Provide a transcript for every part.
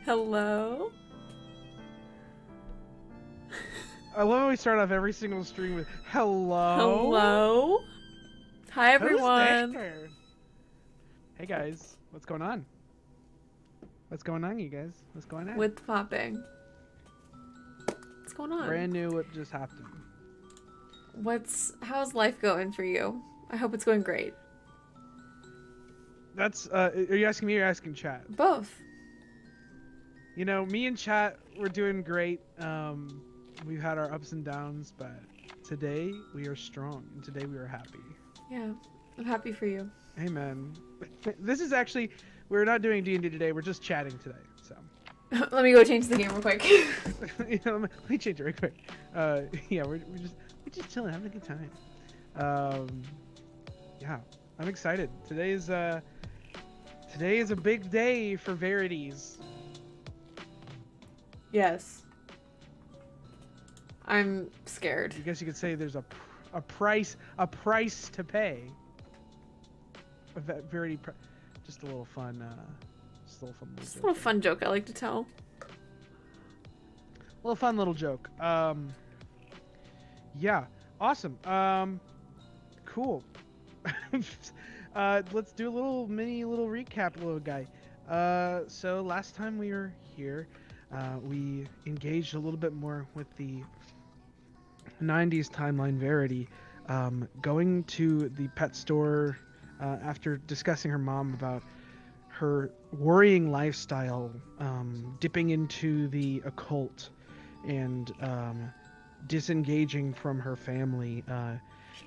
Hello? I love how we start off every single stream with hello. Hello? Hi, Who's everyone. there? Hey guys, what's going on? What's going on, you guys? What's going on? With popping. What's going on? Brand new. What just happened? How's life going for you? I hope it's going great. That's are you asking me or asking chat? Both. You know, me and chat, we're doing great. We've had our ups and downs, but today we are strong and today we are happy. Yeah, I'm happy for you. Amen. This is actually, we're not doing D&D today. We're just chatting today. So. Let me go change the game real quick. You know, let me change it real quick. Yeah, we're just chilling, having a good time. Yeah, I'm excited. Today is a big day for Verities. Yes. I'm scared. I guess you could say there's a price to pay. Verity, just a little fun, Just a little fun joke I like to tell. Little fun little joke. Yeah, awesome. Cool. Let's do a little recap, little guy. So last time we were here, we engaged a little bit more with the 90s timeline Verity, going to the pet store after discussing her mom about her worrying lifestyle, dipping into the occult and disengaging from her family,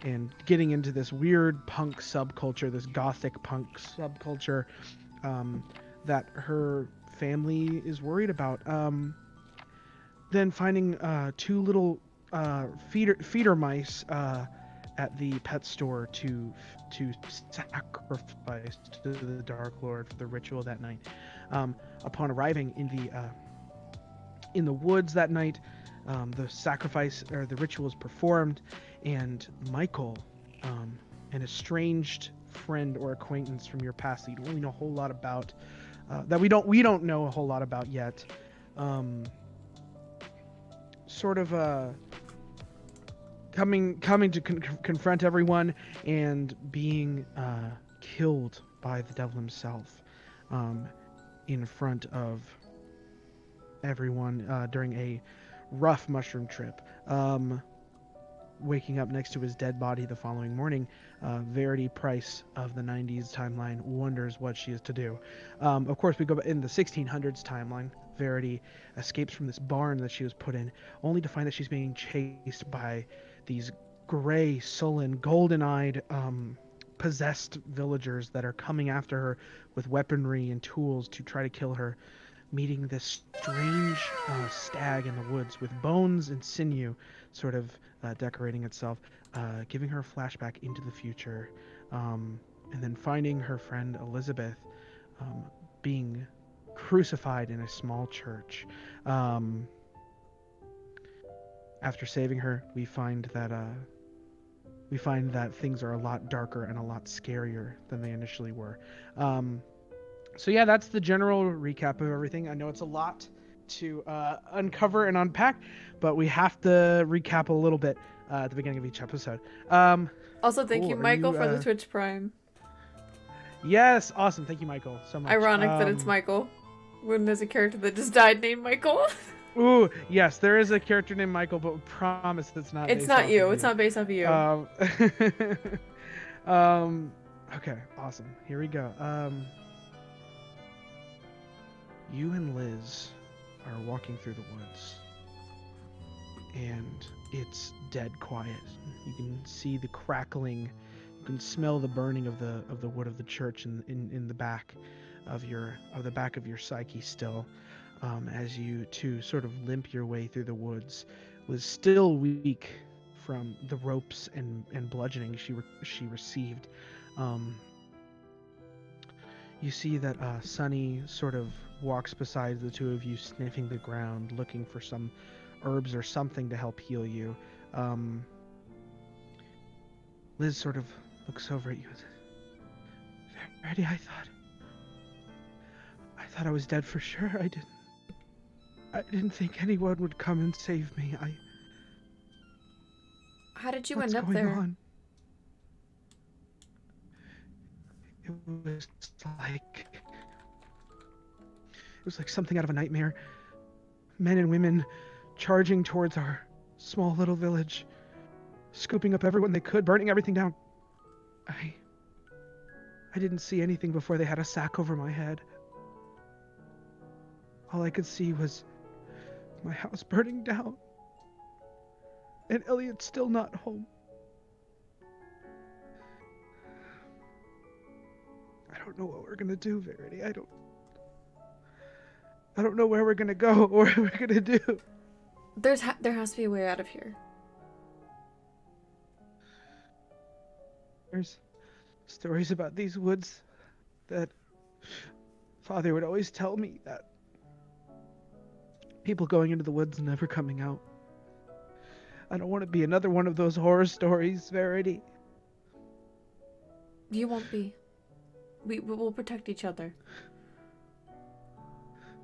and getting into this weird punk subculture, this gothic punk subculture that her family is worried about. Then finding two little feeder mice at the pet store to sacrifice to the Dark Lord for the ritual that night. Upon arriving in the woods that night, the sacrifice or the ritual is performed, and Michael, an estranged friend or acquaintance from your past that you don't really know a whole lot about, that we don't know a whole lot about yet, sort of coming to confront everyone and being killed by the devil himself in front of everyone during a rough mushroom trip. Waking up next to his dead body the following morning, Verity Price of the 90s timeline wonders what she is to do. Of course, we go in the 1600s timeline. Verity escapes from this barn that she was put in, only to find that she's being chased by these gray, sullen, golden-eyed, possessed villagers that are coming after her with weaponry and tools to try to kill her, meeting this strange stag in the woods with bones and sinew sort of decorating itself, giving her a flashback into the future, and then finding her friend Elizabeth being crucified in a small church. After saving her, we find that things are a lot darker and a lot scarier than they initially were. So yeah, that's the general recap of everything. I know it's a lot to uncover and unpack, but we have to recap a little bit at the beginning of each episode. Also, thank cool. you, Michael, for the Twitch Prime. Yes, awesome. Thank you, Michael, so much. Ironic that it's Michael, when there's a character that just died named Michael. Ooh, yes, there is a character named Michael, but we promise it's not. It's not you. It's not based off of you. Okay, awesome. Here we go. You and Liz are walking through the woods, and it's dead quiet. You can see the crackling. You can smell the burning of the wood of the church in the back of your psyche still. As you two sort of limp your way through the woods, was still weak from the ropes and bludgeoning she received. You see that Sunny sort of walks beside the two of you, sniffing the ground, looking for some herbs or something to help heal you. Liz sort of looks over at you and says, "Verity, I thought I was dead for sure. I didn't I didn't think anyone would come and save me. How did you What's end up going there? on? It was like it was like something out of a nightmare. Men and women charging towards our small little village, scooping up everyone they could, burning everything down. I didn't see anything before they had a sack over my head. All I could see was my house burning down, and Elliot's still not home. I don't know what we're gonna do, Verity. I don't know where we're gonna go or what we're gonna do. There has to be a way out of here. There's stories about these woods that Father would always tell me, that people going into the woods and never coming out. I don't want to be another one of those horror stories, Verity. You won't be. We will protect each other.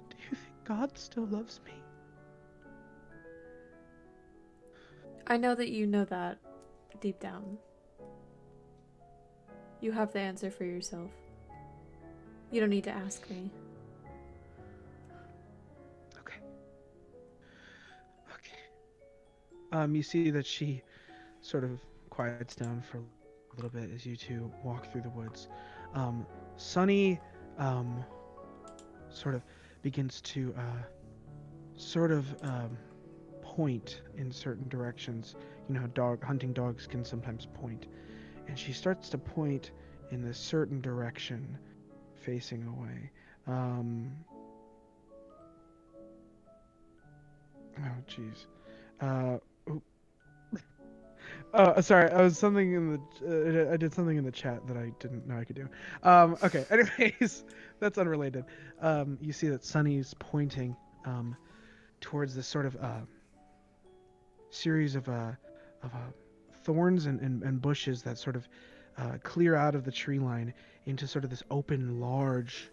Do you think God still loves me? I know that you know that deep down. You have the answer for yourself. You don't need to ask me. Okay. You see that she sort of quiets down for a little bit as you two walk through the woods. Sunny, sort of begins to, point in certain directions. You know how hunting dogs can sometimes point. And she starts to point in a certain direction, facing away. Oh, jeez. Sorry, I was something in the. I did something in the chat that I didn't know I could do. Okay. Anyways, that's unrelated. You see that Sunny's pointing, towards this sort of series of thorns and bushes that sort of clear out of the tree line into sort of this open, large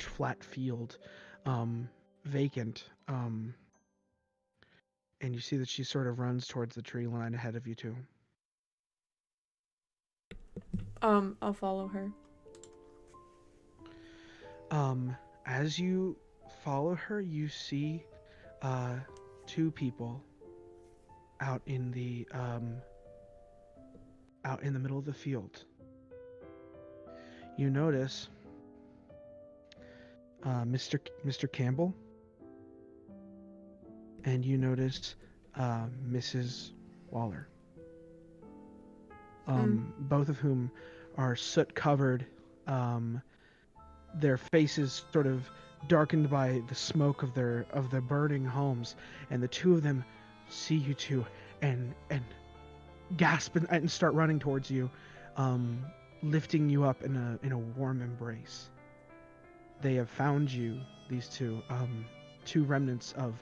flat field, vacant. And you see that she sort of runs towards the tree line ahead of you two. I'll follow her. As you follow her, you see two people out in the middle of the field. You notice Mr. Campbell, and you notice Mrs. Waller. Both of whom are soot covered, their faces sort of darkened by the smoke of their burning homes, and the two of them see you two and gasp and start running towards you, lifting you up in a warm embrace. They have found you, these two remnants of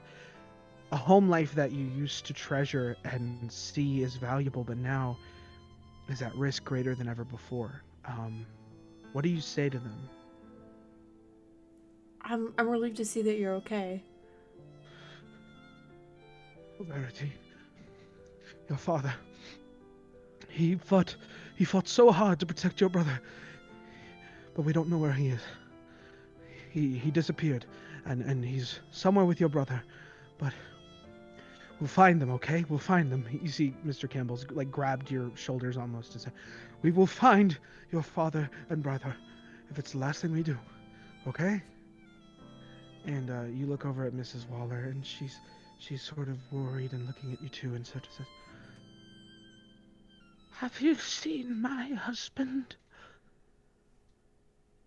a home life that you used to treasure and see as valuable, but now is at risk greater than ever before. What do you say to them? I'm relieved to see that you're okay. Verity, your father, he fought so hard to protect your brother, but we don't know where he is. He disappeared, and he's somewhere with your brother, but we'll find them, okay? We'll find them. You see Mr. Campbell's like grabbed your shoulders almost to say, we will find your father and brother if it's the last thing we do, okay? And you look over at Mrs. Waller, and she's sort of worried and looking at you two, and sort of says, have you seen my husband?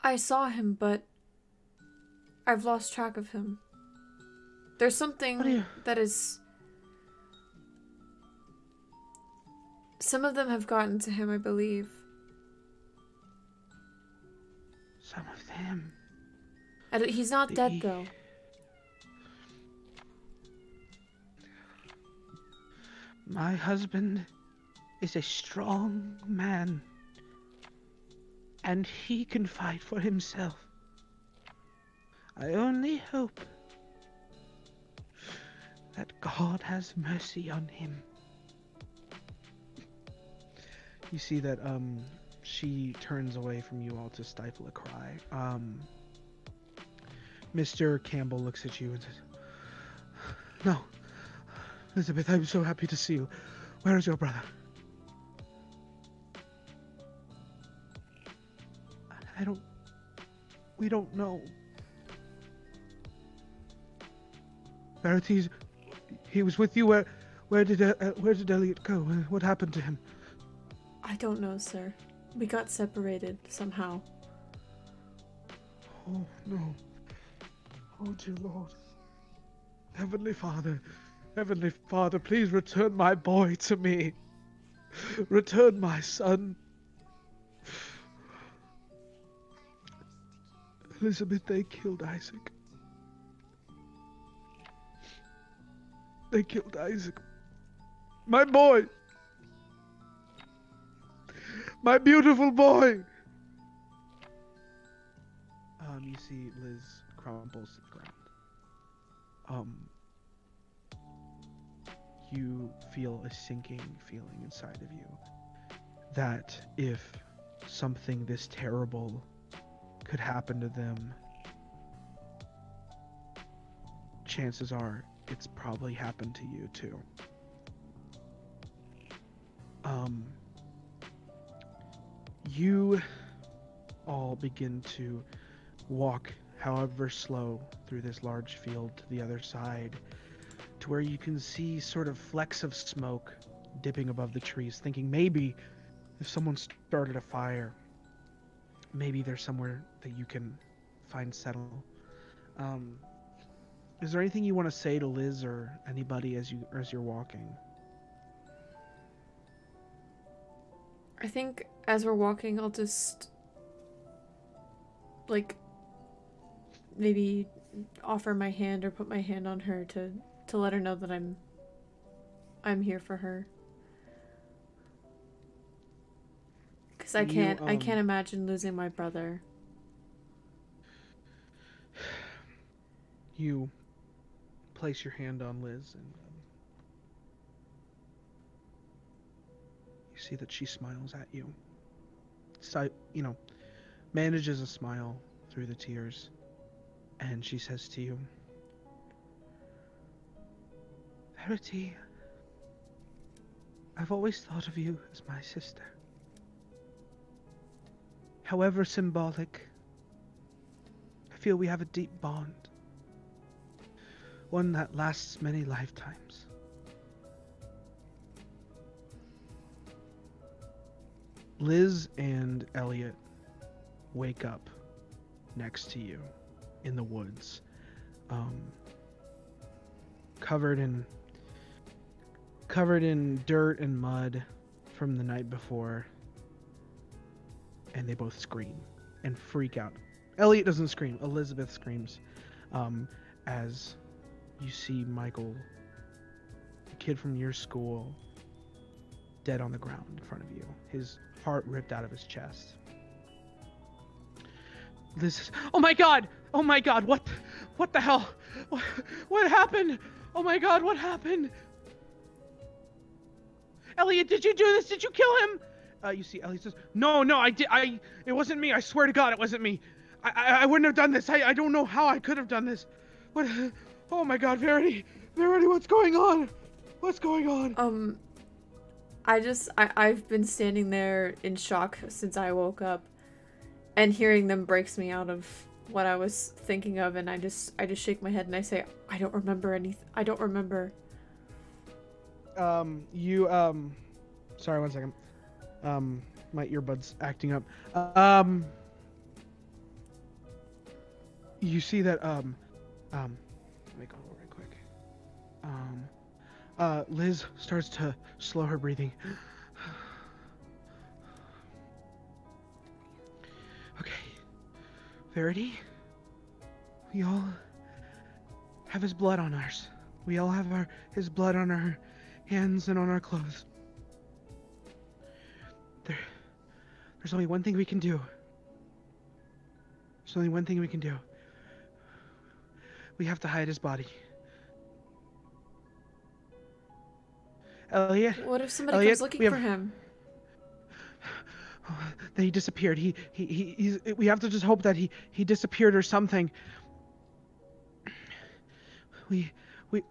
I saw him, but I've lost track of him. There's something that is... Some of them have gotten to him, I believe. Some of them? He's not dead, though. My husband is a strong man, and he can fight for himself. I only hope that God has mercy on him. You see that she turns away from you all to stifle a cry. Mr. Campbell looks at you and says, "No, Elizabeth, I'm so happy to see you. Where is your brother?" We don't know. Verity, he was with you. Where did Elliot go? What happened to him? I don't know, sir. We got separated somehow. Oh, no. Oh, dear Lord. Heavenly Father, please return my boy to me. Return my son. Elizabeth, they killed Isaac. They killed Isaac. My boy. My beautiful boy. You see Liz crumples to the ground. You feel a sinking feeling inside of you that if something this terrible could happen to them, chances are it's probably happened to you too. You all begin to walk, however slow, through this large field to the other side, to where you can see sort of flecks of smoke dipping above the trees, thinking maybe if someone started a fire, maybe there's somewhere that you can find settle. Is there anything you want to say to Liz or anybody as you're walking? I think as we're walking, I'll just, like, maybe offer my hand or put my hand on her to let her know that I'm here for her. Because I can't imagine losing my brother. You place your hand on Liz and you see that she smiles at you. So, manages a smile through the tears, and she says to you, "Verity, I've always thought of you as my sister. However symbolic, I feel we have a deep bond. One that lasts many lifetimes." Liz and Elliot wake up next to you in the woods, covered in dirt and mud from the night before, and they both scream and freak out. Elliot doesn't scream, Elizabeth screams, as you see Michael, the kid from your school, dead on the ground in front of you, his heart ripped out of his chest. Liz says, "Oh my god, what the hell, what happened? Oh my god, what happened? Elliot, did you do this? Did you kill him?" You see Elliot says, no, it wasn't me, I swear to god it wasn't me. I wouldn't have done this. I don't know how I could have done this. What? Oh my god, Verity, what's going on? I've been standing there in shock since I woke up, and hearing them breaks me out of what I was thinking of, and I just shake my head and I say, I don't remember anything. I don't remember. Sorry, 1 second. My earbuds acting up. You see that, let me go right quick. Liz starts to slow her breathing. Okay. Verity, we all have his blood on ours. We all have his blood on our hands and on our clothes. There's only one thing we can do. We have to hide his body. Elliot, What if somebody comes Elliot, looking we for have. him? That he disappeared. We have to just hope that he disappeared or something. We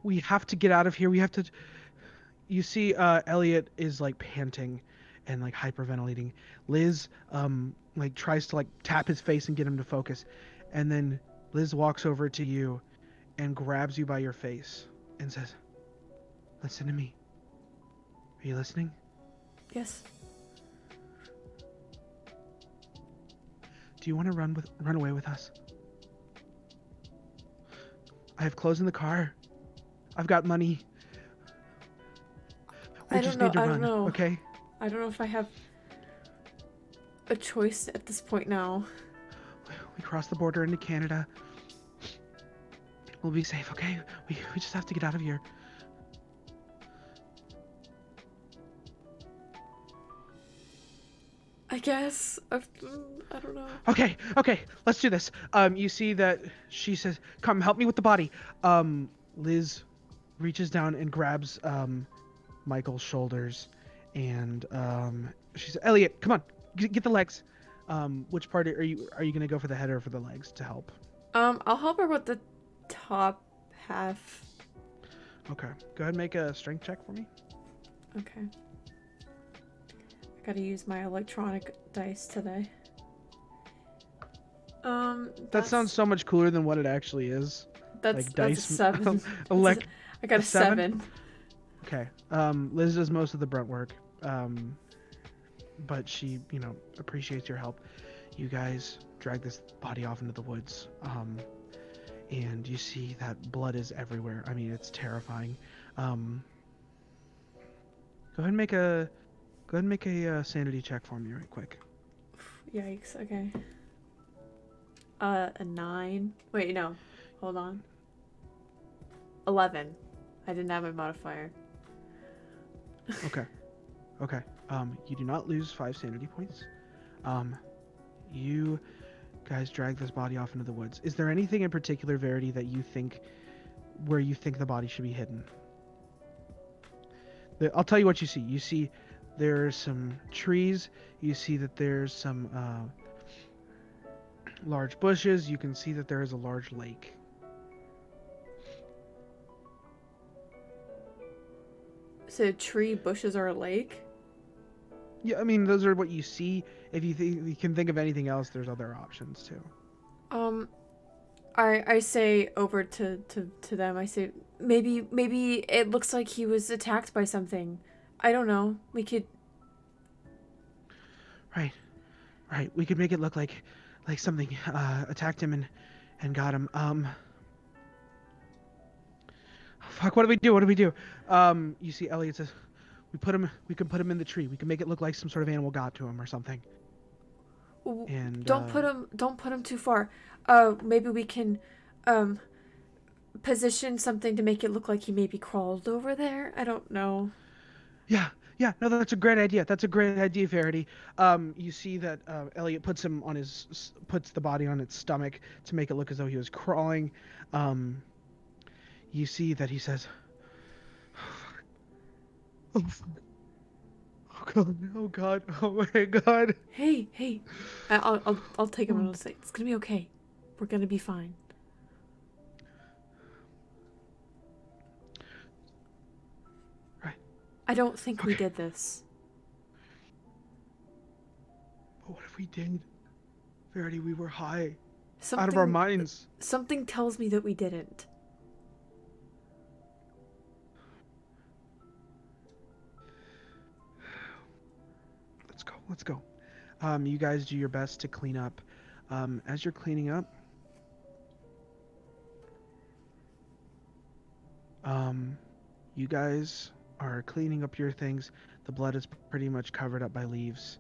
we have to get out of here. We have to. You see, Elliot is like panting and like hyperventilating. Liz like tries to like tap his face and get him to focus, and then Liz walks over to you and grabs you by your face and says, "Listen to me. Are you listening? Yes. Do you want to run away with us? I have clothes in the car. I've got money. We I just don't know. need to I run, don't know. okay? I don't know if I have a choice at this point now. We cross the border into Canada. We'll be safe, okay? We just have to get out of here." I guess. I don't know. Okay, let's do this. You see that she says, "Come, help me with the body." Liz reaches down and grabs Michael's shoulders, and she says, "Elliot, come on, get the legs." Which part are you gonna go for, the head or for the legs to help? I'll help her with the top half. Okay, go ahead and make a strength check for me. Okay. I gotta use my electronic dice today. That sounds so much cooler than what it actually is. That's Like that's a dice. 7. I got a seven? 7. Okay. Liz does most of the brunt work. But she, appreciates your help. You guys drag this body off into the woods. And you see that blood is everywhere. I mean, it's terrifying. Go ahead and make a sanity check for me right quick. Yikes, okay. A 9. Wait, no. Hold on. 11. I didn't have my modifier. Okay. You do not lose 5 sanity points. You guys drag this body off into the woods. Is there anything in particular, Verity, that you think the body should be hidden? I'll tell you what you see. You see there's some trees. You see that there's some large bushes. You can see that there is a large lake. So tree, bushes, or a lake? Yeah, I mean, those are what you see. If you can think of anything else, there's other options too. I say over to them. I say maybe it looks like he was attacked by something. I don't know. We could. Right. We could make it look like something attacked him and got him. Fuck. What do we do? You see, Elliot says, we can put him in the tree. We can make it look like some sort of animal got to him or something. And don't put him too far. Maybe we can position something to make it look like he maybe crawled over there. I don't know. Yeah. No, that's a great idea. Verity. You see that Elliot puts the body on its stomach to make it look as though he was crawling. You see that he says, "Oh fuck. Oh god. Oh my god." Hey. I'll take him and I'll say it's gonna be okay. We're gonna be fine. Right. I don't think we did this. But what if we did? Verity, we were high. Something, out of our minds. Something tells me that we didn't. Let's go. You guys do your best to clean up. As you're cleaning up, you guys are cleaning up your things. The blood is pretty much covered up by leaves.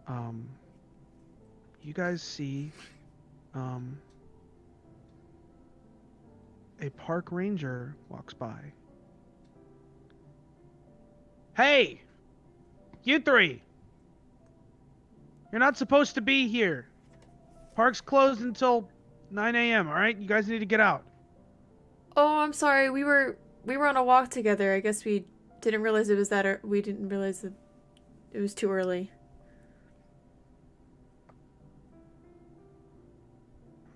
You guys see a park ranger walks by. "Hey! You three! You're not supposed to be here. Park's closed until 9 a.m., alright? You guys need to get out." Oh, I'm sorry. We were on a walk together. I guess we Didn't realize it was that. We didn't realize that it was too early.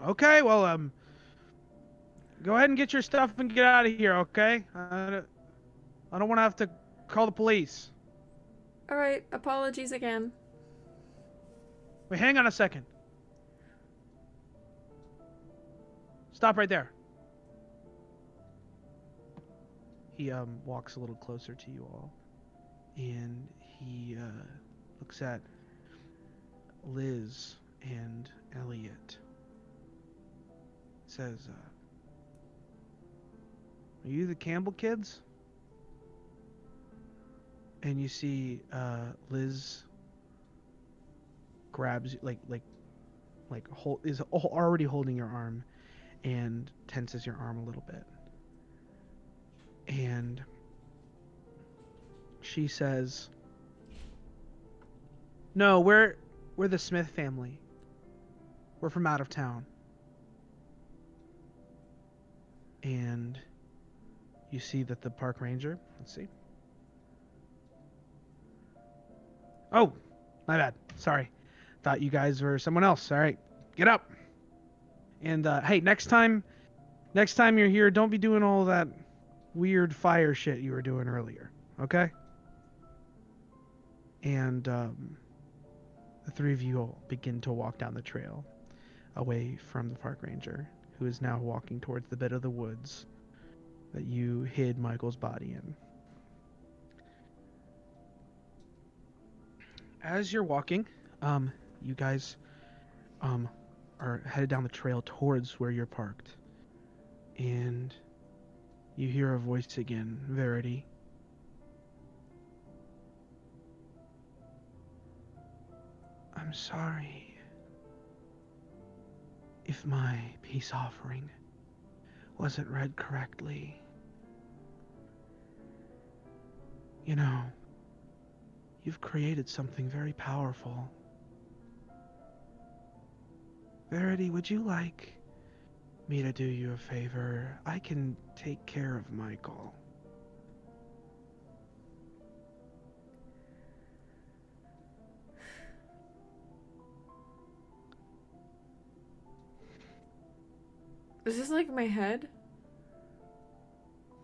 Okay, well, go ahead and get your stuff and get out of here, okay? I don't want to have to call the police. All right. Apologies again. Wait, hang on a second. Stop right there. He walks a little closer to you all, and he looks at Liz and Elliot. Says, "Are you the Campbell kids?" And you see Liz grabs is already holding your arm and tenses your arm a little bit. And she says, "No, we're the Smith family. We're from out of town." And you see that the park ranger, let's see. Oh, my bad. Sorry. Thought you guys were someone else. All right, get up. And hey, next time you're here, don't be doing all that weird fire shit you were doing earlier, okay? And the three of you all begin to walk down the trail away from the park ranger, who is now walking towards the bit of the woods that you hid Michael's body in. As you're walking, you guys are headed down the trail towards where you're parked. And you hear a voice again, Verity. "I'm sorry if my peace offering wasn't read correctly. You know, you've created something very powerful. Verity, would you like me to do you a favor? I can take care of Michael." Is this like my head?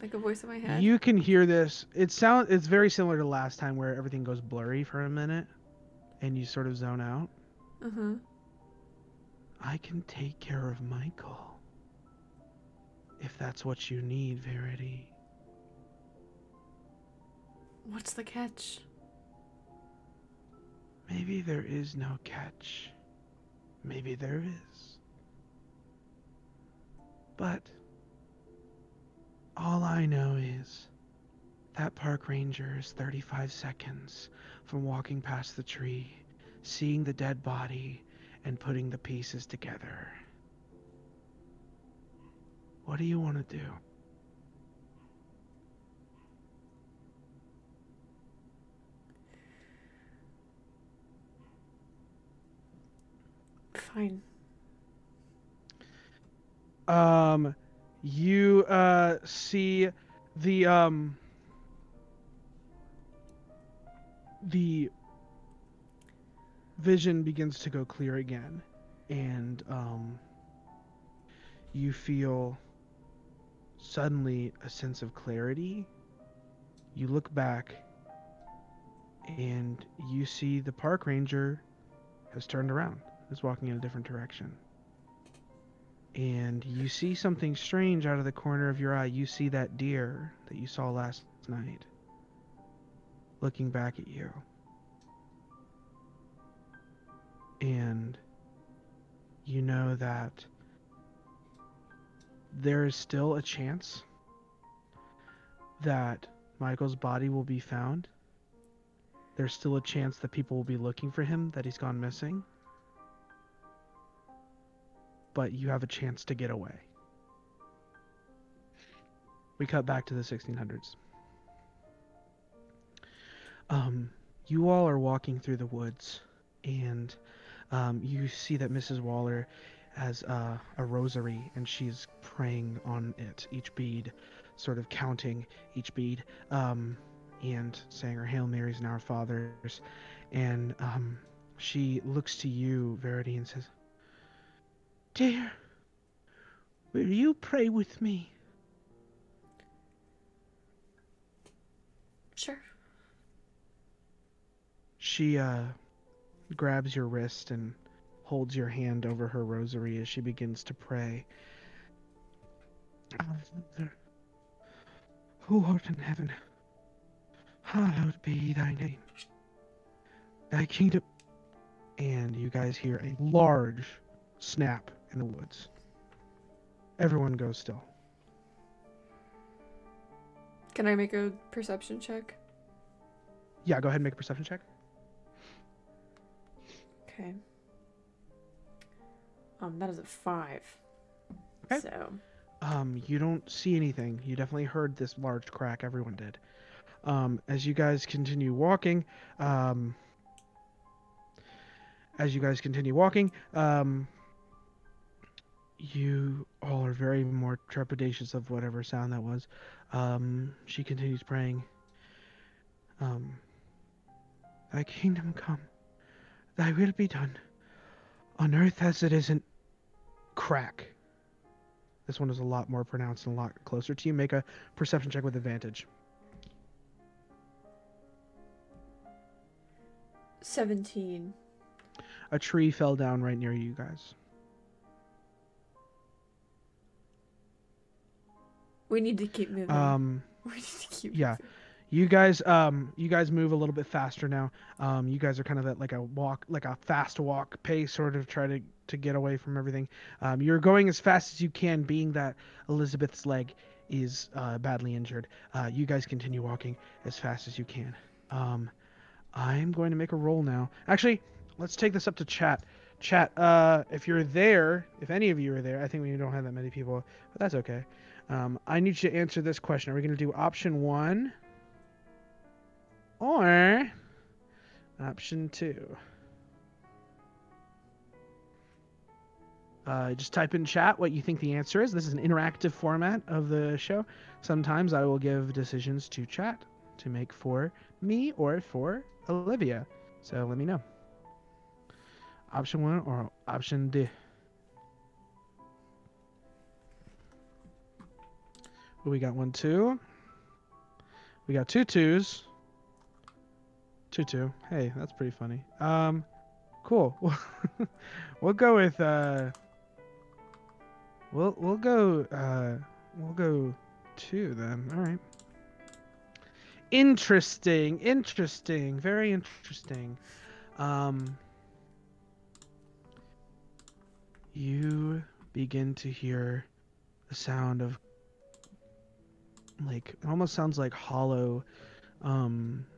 Like a voice in my head? You can hear this. It's very similar to last time where everything goes blurry for a minute and you sort of zone out. Uh-huh. "I can take care of Michael. If that's what you need, Verity." What's the catch? Maybe there is no catch. Maybe there is. But all I know is that park ranger is 35 seconds from walking past the tree, seeing the dead body, and putting the pieces together. What do you want to do? Fine. You see the vision begins to go clear again, and you feel suddenly a sense of clarity. You look back and you see the park ranger has turned around, is walking in a different direction. And you see something strange out of the corner of your eye. You see that deer that you saw last night looking back at you. And you know that there is still a chance that Michael's body will be found. There's still a chance that people will be looking for him, that he's gone missing. But you have a chance to get away. We cut back to the 1600s. You all are walking through the woods, and you see that Mrs. Waller has a rosary, and she's praying on it, each bead, sort of counting each bead. and saying her Hail Marys and Our Fathers. And she looks to you, Verity, and says, "Dear, will you pray with me?" Sure. She grabs your wrist and holds your hand over her rosary as she begins to pray. "Our Father, who art in heaven, hallowed be thy name. Thy kingdom..." And you guys hear a large snap in the woods. Everyone goes still. Can I make a perception check? Yeah, go ahead and make a perception check. Okay. That is a 5. Okay. So. You don't see anything. You definitely heard this large crack. Everyone did. As you guys continue walking, you all are very more trepidatious of whatever sound that was. She continues praying. Thy kingdom come, thy will be done, on earth as it is in... Crack. This one is a lot more pronounced and a lot closer to you. Make a perception check with advantage. 17. A tree fell down right near you guys. We need to keep moving. We need to keep yeah. moving. You guys move a little bit faster now. You guys are kind of at like a fast walk pace, sort of try to get away from everything. You're going as fast as you can, being that Elizabeth's leg is badly injured. You guys continue walking as fast as you can. I'm going to make a roll now. Actually, let's take this up to chat. Chat, if you're there, if any of you are there, I think we don't have that many people, but that's okay. I need you to answer this question. Are we going to do option 1? Or option 2? Just type in chat what you think the answer is. This is an interactive format of the show. Sometimes I will give decisions to chat to make for me or for Olivia. So let me know. Option 1 or option D? We got 1, 2. We got 2 2s. 2 2. Hey, that's pretty funny. Cool. We'll go with we'll go 2 then. All right. Interesting. Very interesting. You begin to hear the sound of, like, it almost sounds like hollow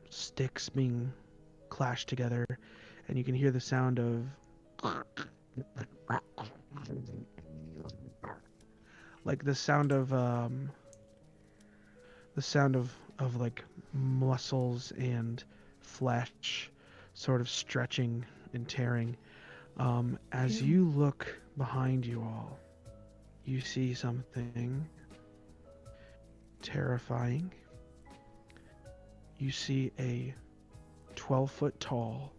sticks being clashed together, and you can hear the sound of like the sound of like muscles and flesh sort of stretching and tearing. As you look behind you all, you see something terrifying. You see a 12-foot tall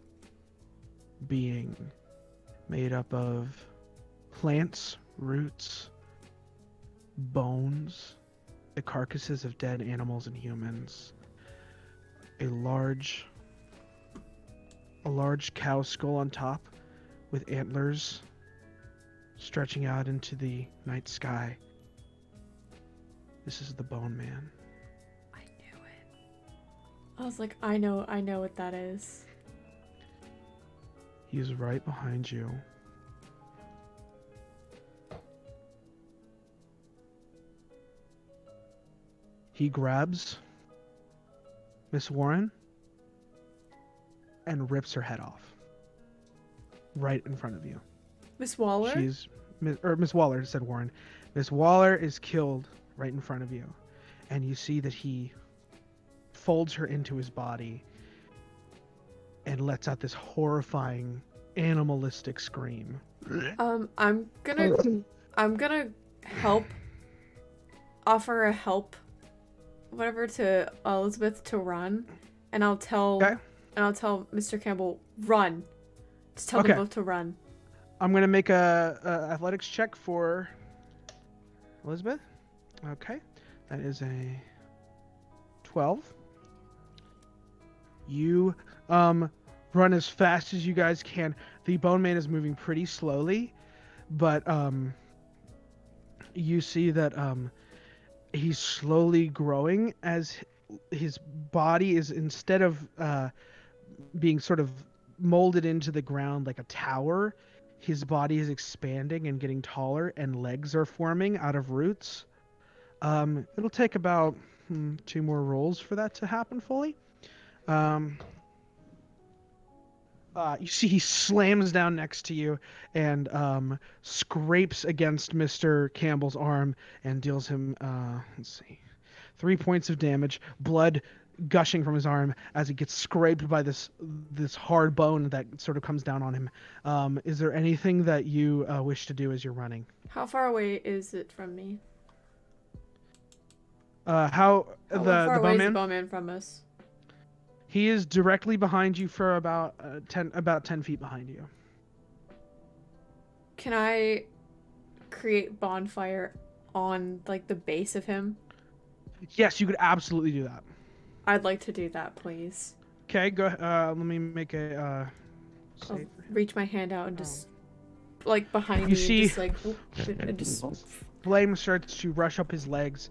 being made up of plants, roots, bones, the carcasses of dead animals and humans. A large cow skull on top with antlers stretching out into the night sky. This is the Bone Man. I knew it. I was like, I know what that is. He is right behind you. He grabs Miss Warren and rips her head off. Right in front of you. Miss Waller? Miss Waller, said Warren. Miss Waller is killed right in front of you. And you see that he folds her into his body and lets out this horrifying animalistic scream. I'm gonna help, offer a help whatever to Elizabeth to run, and Okay. I'll tell Mr. Campbell run. Just tell them Okay. both to run. I'm gonna make a athletics check for Elizabeth. Okay. That is a 12. You run as fast as you guys can. The Bone Man is moving pretty slowly, but you see that he's slowly growing as his body is, instead of being sort of molded into the ground like a tower, his body is expanding and getting taller, and legs are forming out of roots. It'll take about 2 more rolls for that to happen fully. Um, you see he slams down next to you and scrapes against Mr. Campbell's arm and deals him, let's see, 3 points of damage, blood gushing from his arm as he gets scraped by this hard bone that sort of comes down on him. Is there anything that you wish to do as you're running? How far away is it from me? How How far the away bone is the man? bowman from us? He is directly behind you for about 10 feet behind you. Can I create bonfire on like the base of him? Yes, you could absolutely do that. I'd like to do that, please. Okay, go. Let me make a I'll save. reach my hand out and just like behind You me see, and just like and just flame starts to rush up his legs.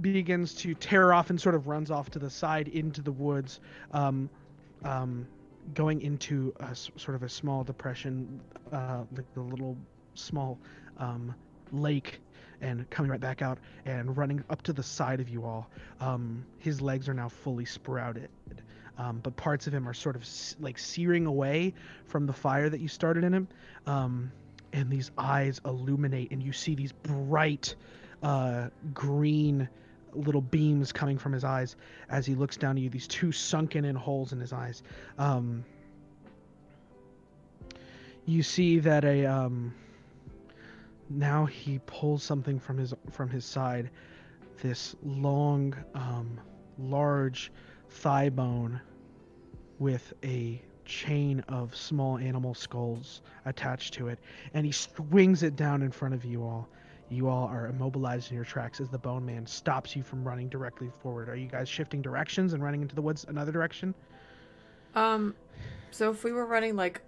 Begins to tear off and sort of runs off to the side into the woods, going into sort of a small depression, like a little small lake, and coming right back out and running up to the side of you all. His legs are now fully sprouted, but parts of him are sort of like searing away from the fire that you started in him. And these eyes illuminate, and you see these bright green little beams coming from his eyes as he looks down at you, these 2 sunken in holes in his eyes. You see that now he pulls something from his side, this long large thigh bone with a chain of small animal skulls attached to it, and he swings it down in front of you all. You all are immobilized in your tracks as the Bone Man stops you from running directly forward. Are you guys shifting directions and running into the woods another direction? So if we were running like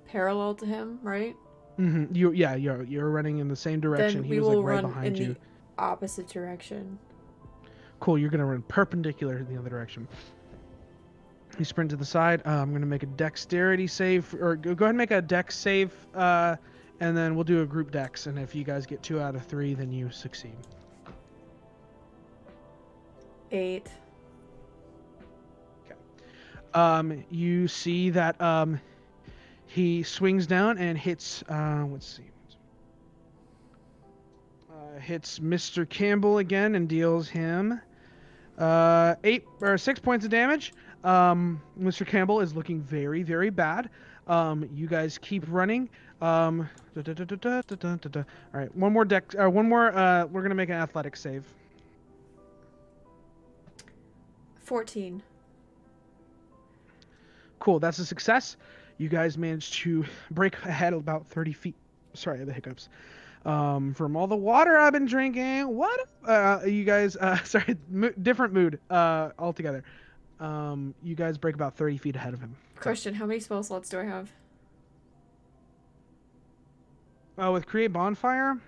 parallel to him, right? Mm-hmm. You're running in the same direction. Then He we was like will right run behind in you. the opposite direction. Cool. You're gonna run perpendicular in the other direction. You sprint to the side. I'm gonna make a dexterity save, or go ahead and make a dex save, and then we'll do a group dex. And if you guys get 2 out of 3, then you succeed. 8. Okay. You see that he swings down and hits. Let's see. Hits Mr. Campbell again and deals him 8 or 6 points of damage. Mr. Campbell is looking very, very bad. You guys keep running. All right, one more deck. One more. We're gonna make an athletic save. 14. Cool, that's a success. You guys managed to break ahead about 30 feet. Sorry, the hiccups. From all the water I've been drinking. What? You guys. Sorry, different mood. Altogether. You guys break about 30 feet ahead of him. Question: how many spell slots do I have? With create bonfire,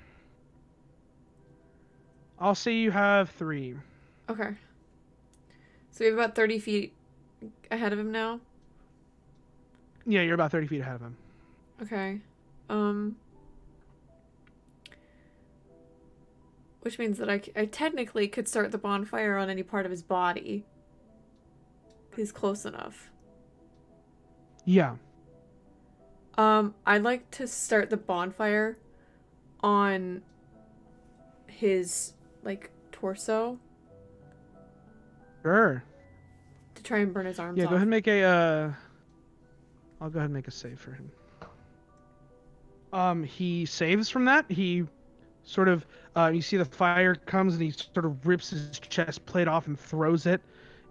I'll say you have 3. Okay. So we have about 30 feet ahead of him now. Yeah, you're about 30 feet ahead of him. Okay. Which means that I technically could start the bonfire on any part of his body. He's close enough. Yeah. I'd like to start the bonfire on his, like, torso. Sure. To try and burn his arms off. Yeah, go ahead and make a, I'll go ahead and make a save for him. He saves from that. He sort of, you see the fire comes and he sort of rips his chest plate off and throws it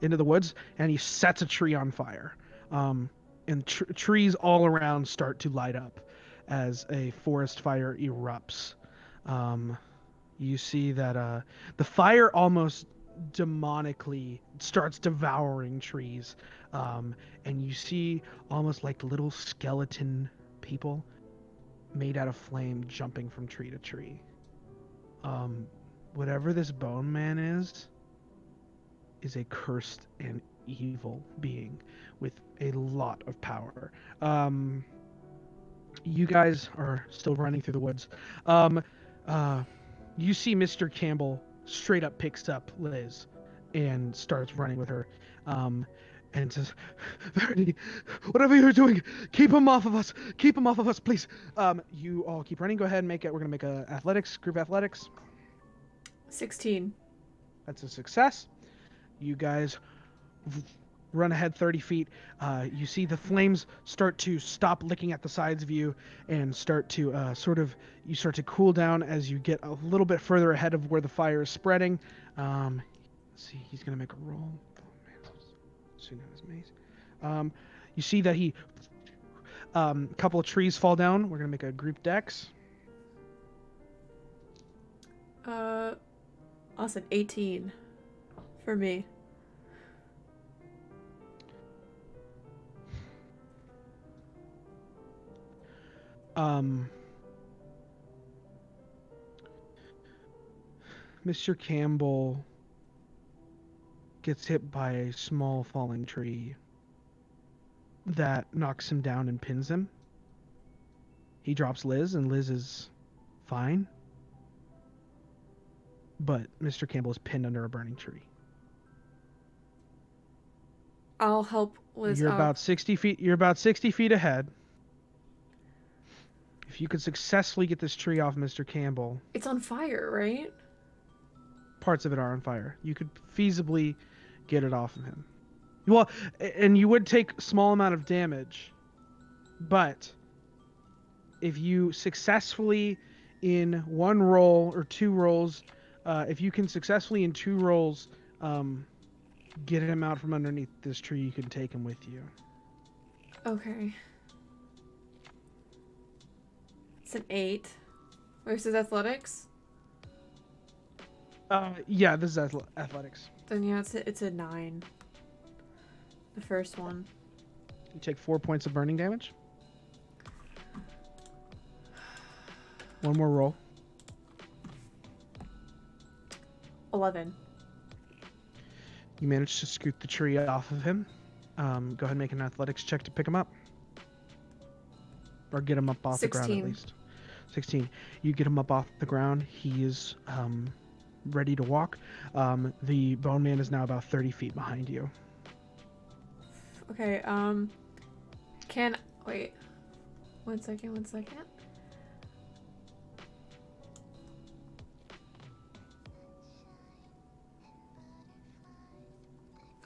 into the woods, and he sets a tree on fire. And trees all around start to light up as a forest fire erupts. You see that the fire almost demonically starts devouring trees, and you see almost like little skeleton people made out of flame jumping from tree to tree. Whatever this bone man is a cursed and evil being with a lot of power. You guys are still running through the woods. You see Mr. Campbell straight up picks up Liz and starts running with her. And says, Verity, whatever you're doing, keep him off of us. Keep him off of us, please. You all keep running. Go ahead and make it. We're going to make a athletics, group athletics. 16. That's a success. You guys run ahead 30 feet. You see the flames start to stop licking at the sides of you and start to you start to cool down as you get a little bit further ahead of where the fire is spreading. Let's see, he's going to make a roll. You see that a couple of trees fall down. We're gonna make a group dex. Awesome. 18 for me. Mr. Campbell gets hit by a small falling tree that knocks him down and pins him. He drops Liz, and Liz is fine. But Mr. Campbell is pinned under a burning tree. I'll help Liz You're out. about 60 feet. You're about 60 feet ahead. If you could successfully get this tree off Mr. Campbell, It's on fire, right? parts of it are on fire. You could feasibly get it off of him. Well, and you would take a small amount of damage, but if you successfully in one roll or two rolls, if you can successfully in two rolls get him out from underneath this tree, you can take him with you. Okay. It's an 8. Where's his athletics? Yeah, this is athletics. Then yeah, it's a 9. The first one. You take 4 points of burning damage. One more roll. 11. You manage to scoot the tree off of him. Go ahead and make an athletics check to pick him up. Or get him up off 16. the ground at least. 16. You get him up off the ground. He is ready to walk. The bone man is now about 30 feet behind you. Okay, wait. One second.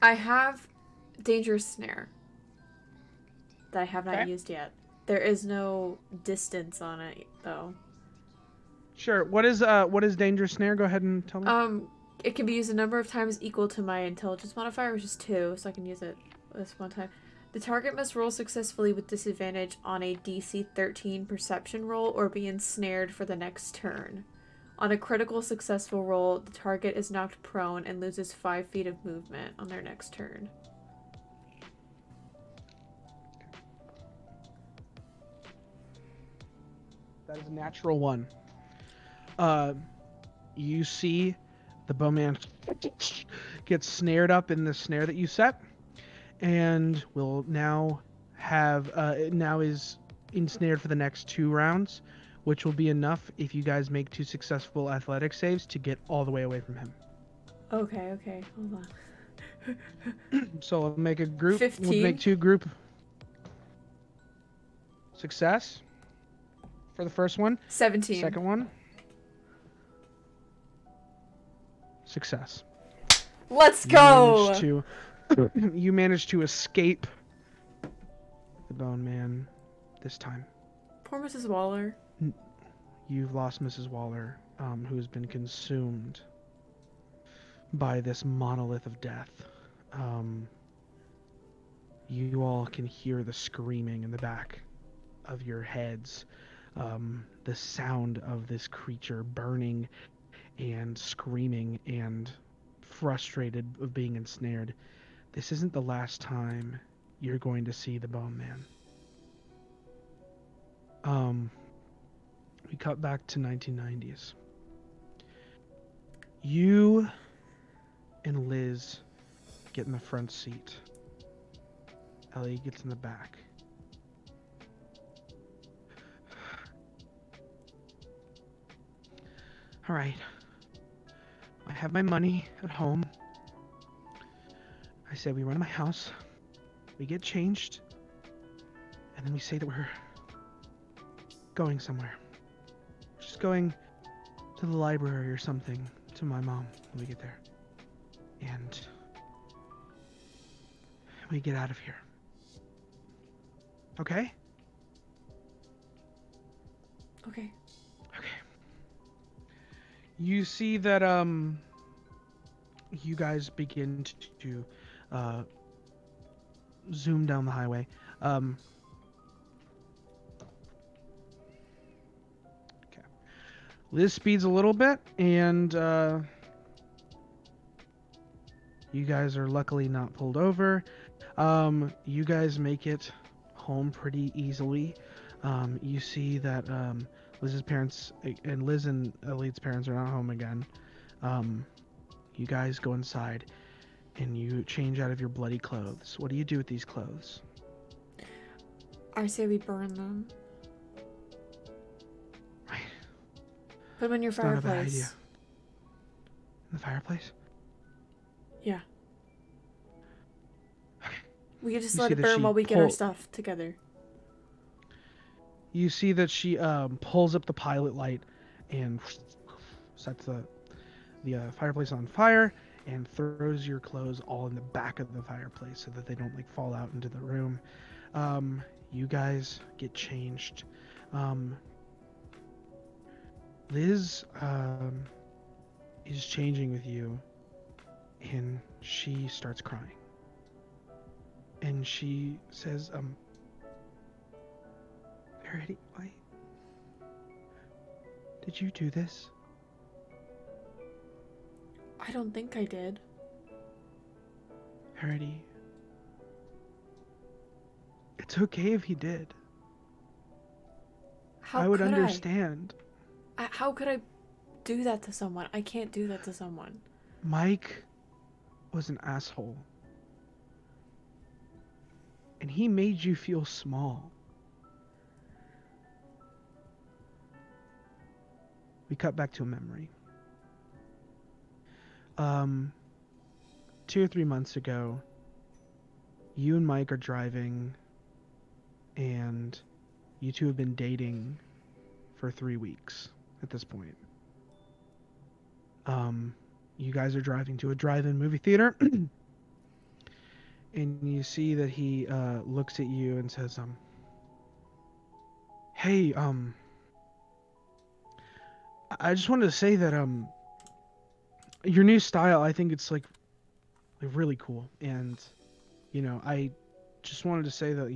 I have Dangerous Snare that I have not used yet. There is no distance on it, though. Sure. What is Dangerous Snare? Go ahead and tell me. It can be used a number of times equal to my intelligence modifier, which is 2, so I can use it this one time. The target must roll successfully with disadvantage on a DC 13 perception roll or be ensnared for the next turn. On a critical successful roll, the target is knocked prone and loses 5 feet of movement on their next turn. That is a natural 1. You see the bowman gets snared up in the snare that you set, and will now have now is ensnared for the next 2 rounds, which will be enough if you guys make 2 successful athletic saves to get all the way away from him. Okay, hold on. So we'll make a group. 15. We'll make 2 group success for the first one. 17. Second one. Success. Let's go! You managed to escape the bone man this time. Poor Mrs. Waller. You've lost Mrs. Waller who has been consumed by this monolith of death. Um, you all can hear the screaming in the back of your heads, the sound of this creature burning and screaming and frustrated of being ensnared. This isn't the last time you're going to see the Bone Man. We cut back to 1990s. You and Liz get in the front seat. Ellie gets in the back. All right. I have my money at home. I say we run to my house. We get changed. And then we say that we're going somewhere. Just going to the library or something to my mom when we get there. And we get out of here. Okay? Okay. Okay. You see that you guys begin to zoom down the highway. Okay. Liz speeds a little bit, and you guys are luckily not pulled over. You guys make it home pretty easily. You see that Liz's parents and Liz and Elite's parents are not home again. You guys go inside and you change out of your bloody clothes. What do you do with these clothes? I say we burn them. Right. Put them in your It's not a bad fireplace. idea. In the fireplace? Yeah. Okay. We can just You let see it that burn she while we get our stuff together. You see that she pulls up the pilot light and sets the fireplace on fire and throws your clothes all in the back of the fireplace so that they don't like fall out into the room. You guys get changed. Liz is changing with you, and she starts crying. And she says, Verity, why did you do this? I don't think I did. Verity, it's okay if he did. How I would could understand. How could I do that to someone? I can't do that to someone. Mike was an asshole. And he made you feel small. We cut back to a memory. 2 or 3 months ago, you and Mike are driving, and you two have been dating for 3 weeks at this point. You guys are driving to a drive-in movie theater, and you see that he looks at you and says, hey, I just wanted to say that your new style, I think it's like really cool, and I just wanted to say that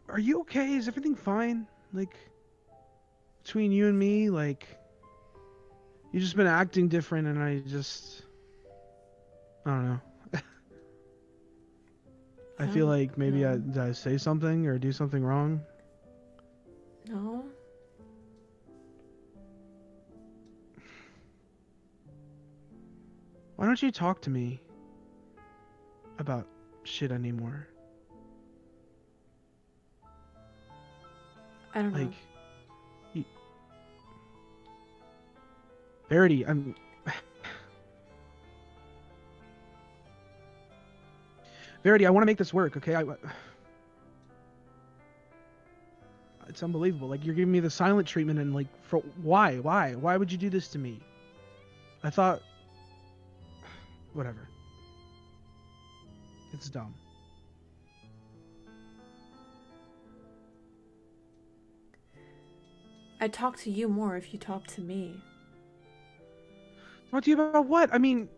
are you okay? Is everything fine? Like between you and me, like you've just been acting different, and I don't know. I feel like maybe did I say something or do something wrong? No. Why don't you talk to me about shit anymore? I don't know. Like, Verity, Verity, I want to make this work, okay? It's unbelievable. Like, you're giving me the silent treatment, and like, for why? Why would you do this to me? I thought, whatever. It's dumb. I'd talk to you more if you talked to me. Talk to you about what? I mean,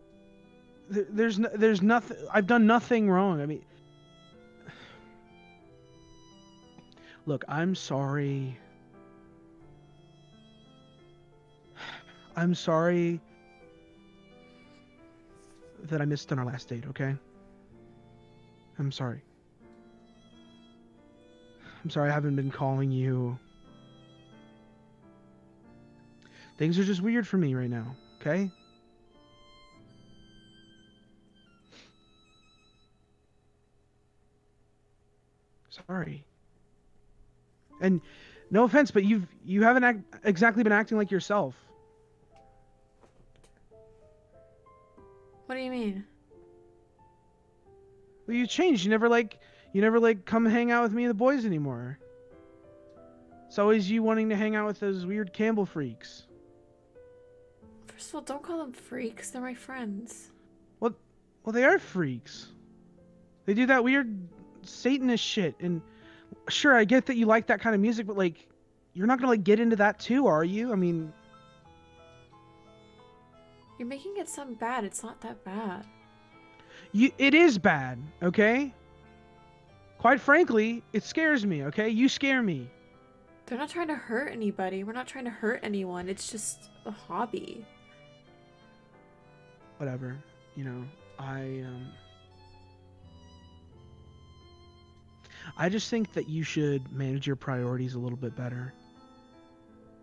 there's nothing. I've done nothing wrong. I mean, look, I'm sorry. I'm sorry that I missed on our last date, okay? I'm sorry. I'm sorry I haven't been calling you. Things are just weird for me right now, okay? Sorry. And no offense, but you haven't exactly been acting like yourself. What do you mean? Well, you changed. You never come hang out with me and the boys anymore. It's always you wanting to hang out with those weird Campbell freaks. First of all, don't call them freaks. They're my friends. Well, they are freaks. They do that weird Satanist shit. And sure, I get that you like that kind of music, but like, you're not gonna like get into that too, are you? I mean, You're making it sound bad. It's not that bad. it is bad, okay? Quite frankly, it scares me, okay? You scare me. They're not trying to hurt anybody. We're not trying to hurt anyone. It's just a hobby. Whatever, you know. I just think that you should manage your priorities a little bit better.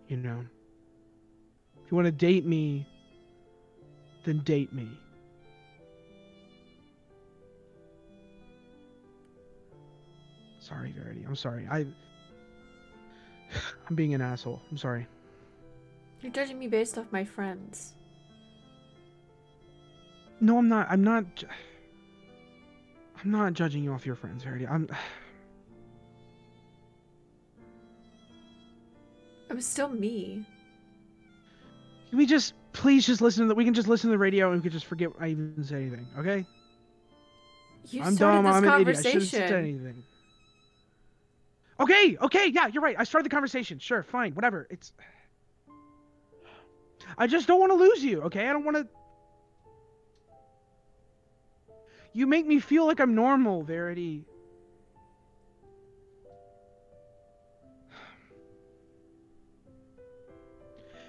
You know. If you want to date me, then date me. Sorry, Verity. I'm sorry. I'm being an asshole. I'm sorry. You're judging me based off my friends. No, I'm not. I'm not judging you off your friends, Verity. I'm still me. Can we just please just listen to the, we can just listen to the radio and we can just forget I even said anything, okay? You I'm started dumb, this I'm an idiot. I conversation. shouldn't have said anything. Okay, yeah, you're right. I started the conversation. Sure, fine, whatever. I just don't want to lose you, okay? I don't want to. You make me feel like I'm normal, Verity.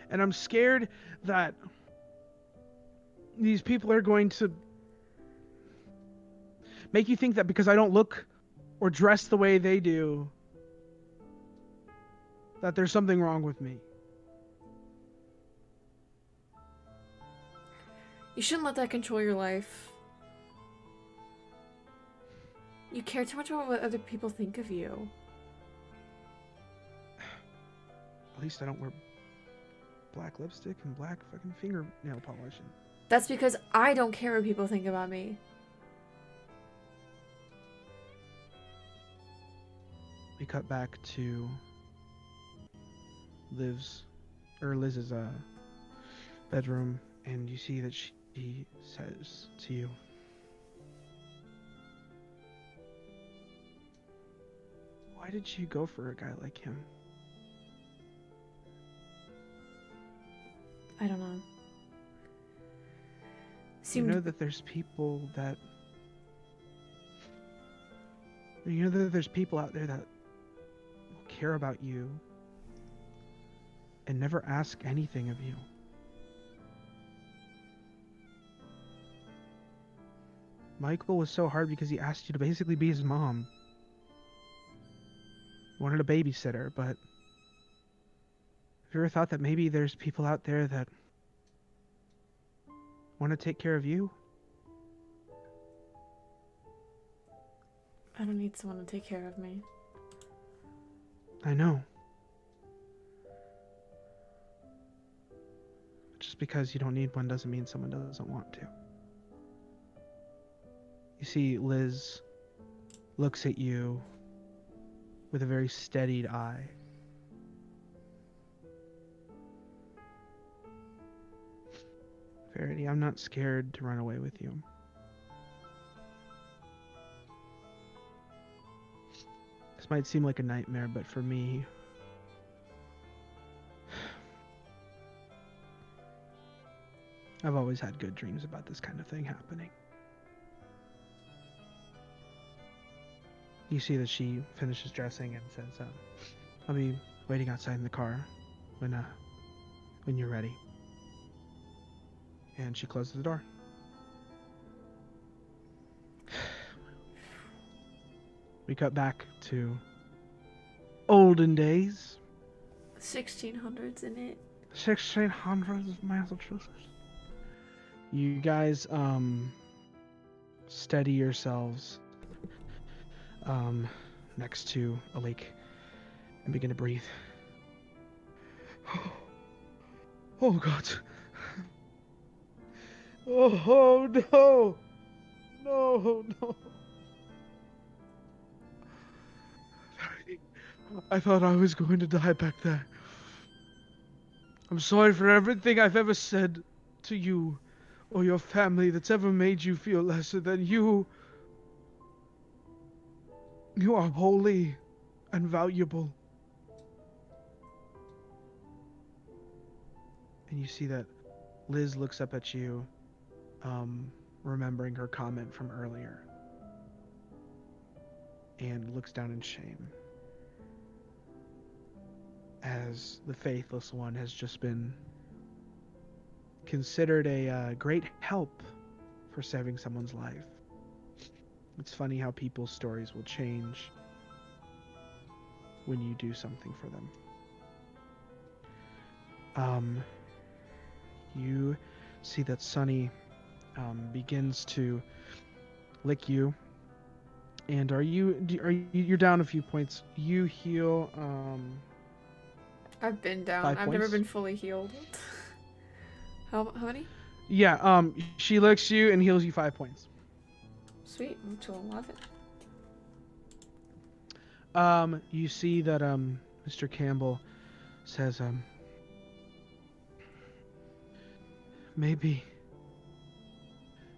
And I'm scared that these people are going to make you think that because I don't look or dress the way they do, that there's something wrong with me. You shouldn't let that control your life. You care too much about what other people think of you. At least I don't wear black lipstick and black fucking fingernail polish. That's because I don't care what people think about me. We cut back to Liz's bedroom, and you see that she says to you, "Why did you go for a guy like him?" I don't know. You know that there's people that... You know that there's people out there that will care about you and never ask anything of you. Michael was so hard because he asked you to basically be his mom. He wanted a babysitter, but... Have you ever thought that maybe there's people out there that want to take care of you? I don't need someone to take care of me. I know. Just because you don't need one doesn't mean someone doesn't want to. You see, Liz looks at you with a very steadied eye. Verity, I'm not scared to run away with you. This might seem like a nightmare, but for me, I've always had good dreams about this kind of thing happening. You see that she finishes dressing and says, I'll be waiting outside in the car when you're ready. And she closes the door. We cut back to olden days. 1600s in it. 1600s Massachusetts. You guys steady yourselves next to a lake and begin to breathe. Oh God. Oh no. No. I thought I was going to die back there. I'm sorry for everything I've ever said to you or your family that's ever made you feel lesser than you. You are holy and valuable. And you see that Liz looks up at you, remembering her comment from earlier, and looks down in shame, as the faithless one has just been considered a great help for saving someone's life. It's funny how people's stories will change when you do something for them. You see that Sunny begins to lick you, and you're down a few points. You heal. I've been down. 5 I've points. never been fully healed. How many? Yeah. She licks you and heals you 5 points. Sweet. I'm to 11. You see that Mr. Campbell says maybe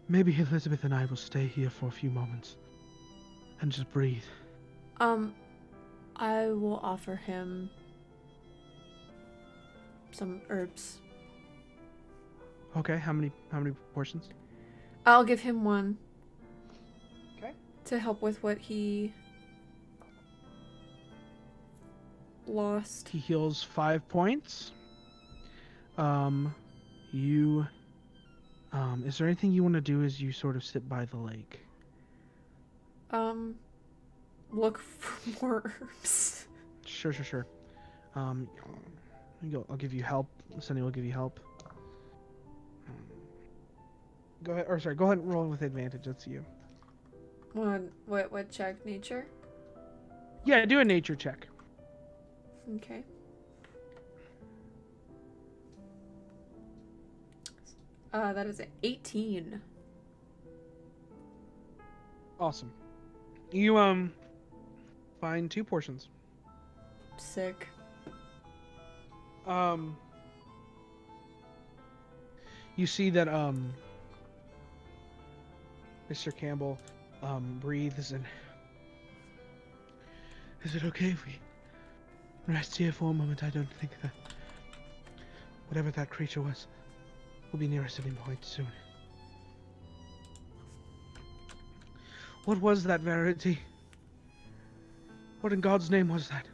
Elizabeth and I will stay here for a few moments and just breathe. I will offer him some herbs. Okay, how many portions? I'll give him one. Okay. To help with what he lost. He heals 5 points. Is there anything you want to do as you sort of sit by the lake? Look for more herbs. Sure. I'll give you help. Sunny will give you help. Go ahead and roll with advantage. That's you. What check? Nature? Yeah, do a nature check. Okay. That is an 18. Awesome. You find 2 portions. Sick. You see that Mr. Campbell breathes and is it okay if we rest here for a moment? I don't think that whatever that creature was will be near us any point soon. What was that, Verity? What in God's name was that?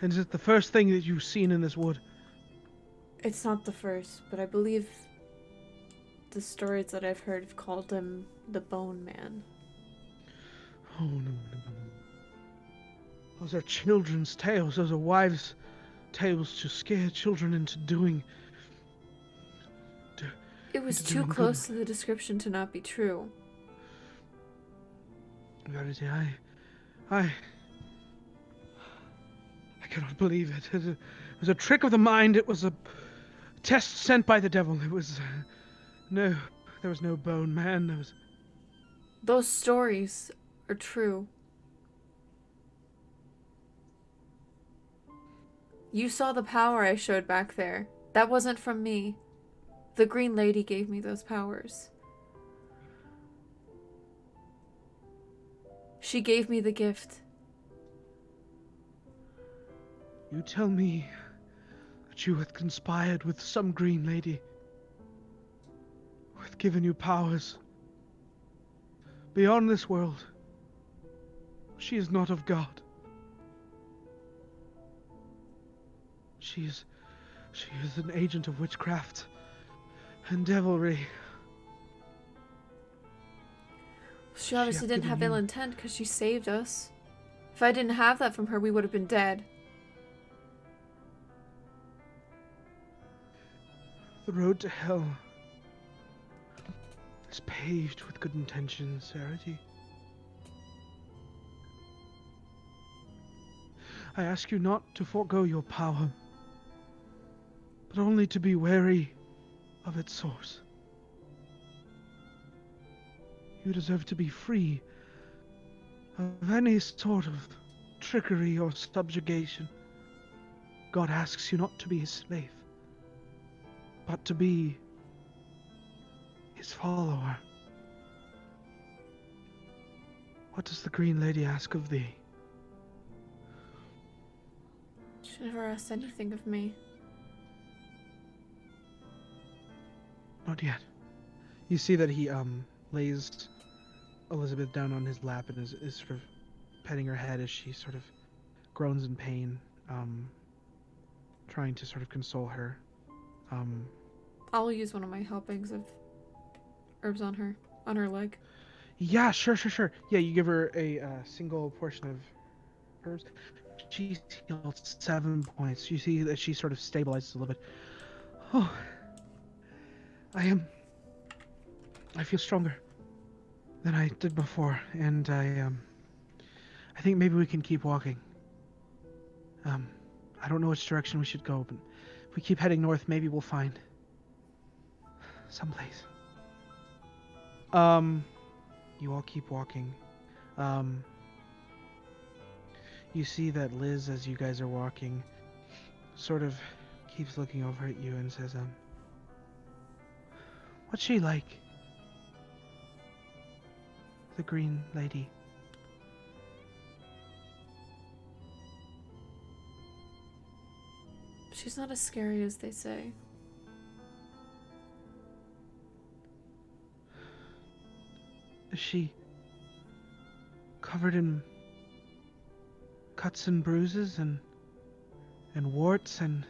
And is it the first thing that you've seen in this wood? It's not the first, but I believe the stories that I've heard have called him the Bone Man. Oh, no. Those are children's tales. Those are wives' tales to scare children into doing... It was too close to the description to not be true. Verity, I cannot believe it. It was a trick of the mind. It was a test sent by the devil. It was... no, there was no Bone Man. There was... Those stories are true. You saw the power I showed back there. That wasn't from me. The Green Lady gave me those powers. She gave me the gift. You tell me that you had conspired with some Green Lady with given you powers beyond this world. She is not of God. She is an agent of witchcraft and devilry. She obviously didn't have ill intent because she saved us. If I didn't have that from her, we would have been dead. The road to hell is paved with good intentions, Verity. I ask you not to forego your power, but only to be wary of its source. You deserve to be free of any sort of trickery or subjugation. God asks you not to be his slave, but to be his follower. What does the Green Lady ask of thee? She never asked anything of me. Not yet. You see that he lays Elizabeth down on his lap and is sort of petting her head as she sort of groans in pain, trying to sort of console her. I'll use one of my helpings of herbs on her leg. Yeah, sure. Yeah, you give her a single portion of herbs. She's healed 7 points. You see that she sort of stabilizes a little bit. Oh, I feel stronger than I did before, and I think maybe we can keep walking. I don't know which direction we should go, but if we keep heading north, maybe we'll find someplace. You all keep walking. You see that Liz, as you guys are walking, sort of keeps looking over at you and says, what's she like? The Green Lady. She's not as scary as they say. Is she covered in cuts and bruises and warts and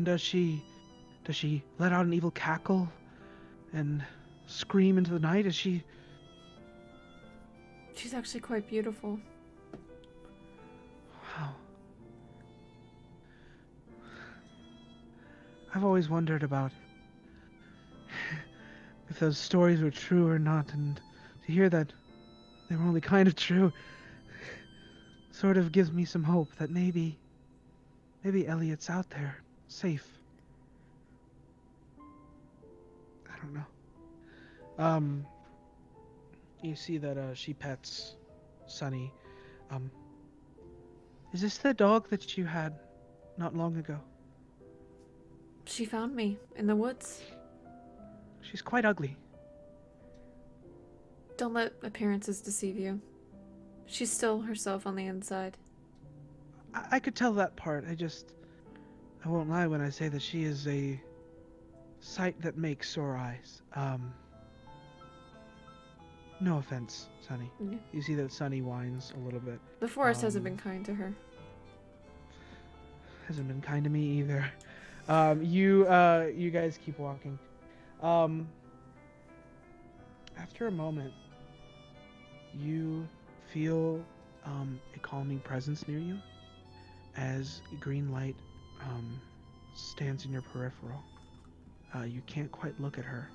does she let out an evil cackle and scream into the night? Is she? She's actually quite beautiful. Wow. I've always wondered about if those stories were true or not, and to hear that they were only kind of true sort of gives me some hope that maybe Elliot's out there, safe. I don't know. You see that she pets Sunny. Is this the dog that you had not long ago? She found me in the woods. She's quite ugly. Don't let appearances deceive you. She's still herself on the inside. I could tell that part. I won't lie when I say that she is a sight that makes sore eyes. No offense, Sunny. Yeah. You see that Sunny whines a little bit. The forest hasn't been kind to her. Hasn't been kind to me either. You guys keep walking. After a moment, you feel a calming presence near you as a green light stands in your peripheral. You can't quite look at her,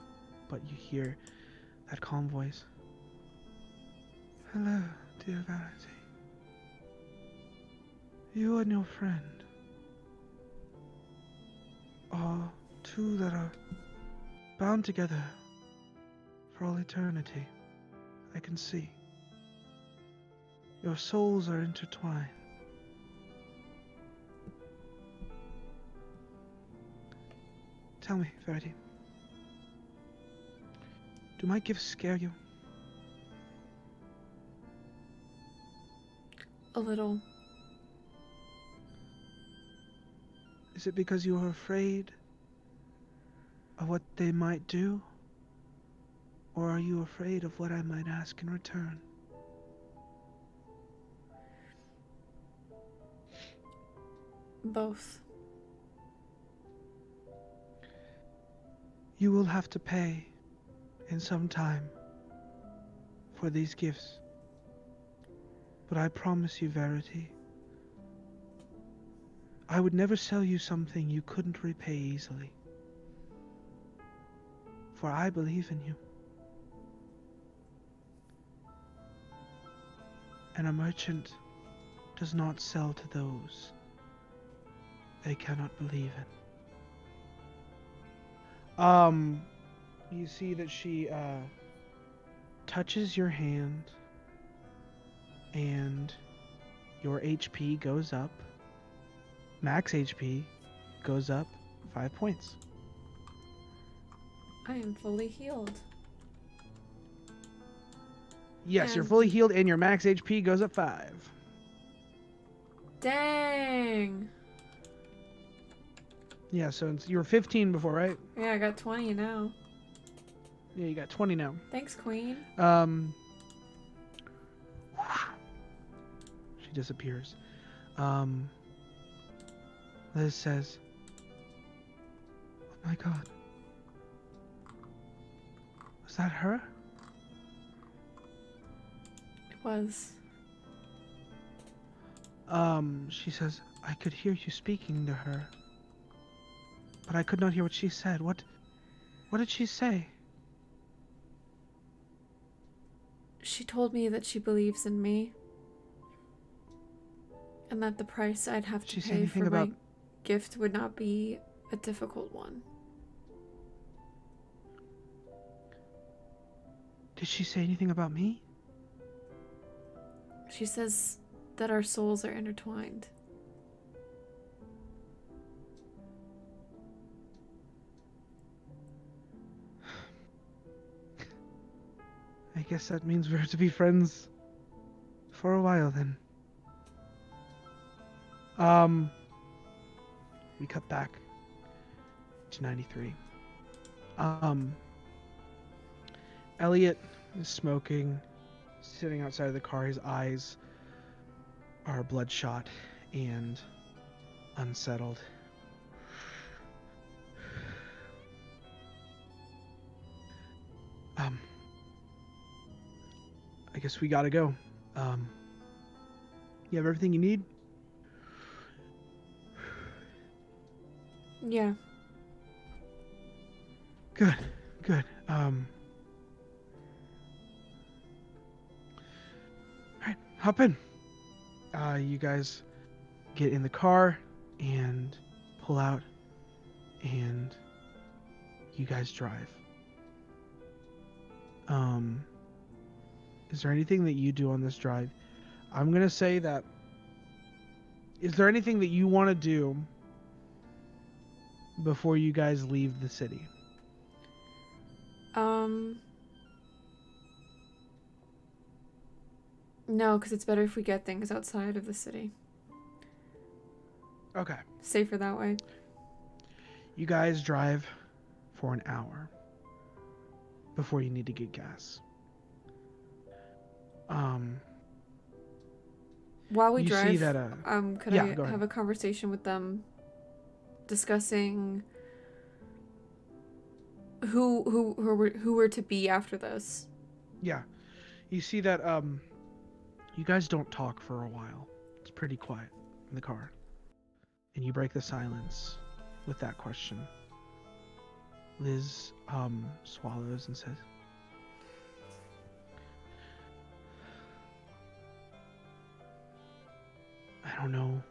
but you hear that calm voice. Hello, dear Vanity. You and your friend are two that are bound together for all eternity. I can see. Your souls are intertwined. Tell me, Verity. Do my gifts scare you? A little. Is it because you are afraid of of what they might do? Or are you afraid of what I might ask in return? Both. You will have to pay in some time for these gifts. But I promise you, Verity, I would never sell you something you couldn't repay easily. For I believe in you. And a merchant does not sell to those they cannot believe in. You see that she touches your hand, and your HP goes up. Max HP goes up 5 points. I am fully healed. Yes, you're fully healed, and your max HP goes up 5. Dang. Yeah, so you were 15 before, right? Yeah, I got 20 now. Yeah, you got 20 now. Thanks, Queen. She disappears. Liz says, "Oh my God. Was that her?" It was. She says, "I could hear you speaking to her, but I could not hear what she said. What did she say?" She told me that she believes in me. And that the price I'd have to pay for my gift would not be a difficult one. Did she say anything about me? She says that our souls are intertwined. I guess that means we're to be friends for a while then. We cut back to 93. Elliot is smoking, sitting outside of the car. His eyes are bloodshot and unsettled. I guess we gotta go. You have everything you need? Yeah. Good. Alright, hop in. You guys get in the car and pull out, and you guys drive. Is there anything that you do on this drive? I'm gonna say that. Is there anything that you want to do before you guys leave the city? No, because it's better if we get things outside of the city. Okay. Safer that way. You guys drive for an hour before you need to get gas. While we drive, see that, could I have a conversation with them discussing who were to be after this? Yeah. You see that you guys don't talk for a while. It's pretty quiet in the car. And you break the silence with that question. Liz swallows and says, I don't know,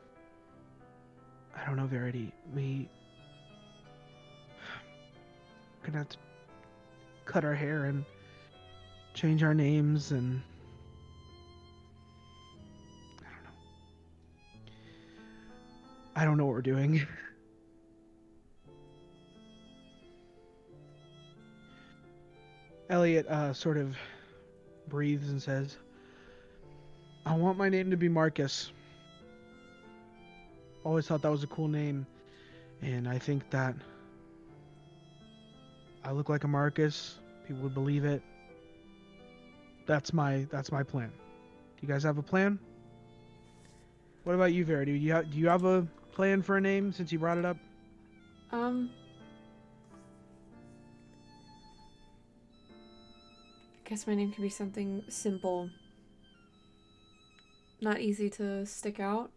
Verity. We're gonna have to cut our hair and change our names, and I don't know what we're doing. Elliot sort of breathes and says, I want my name to be Marcus. Always thought that was a cool name, and I think that I look like a Marcus. People would believe it. That's my plan. Do you guys have a plan? What about you, Vera? Do you have a plan for a name since you brought it up? I guess my name could be something simple. Not easy to stick out.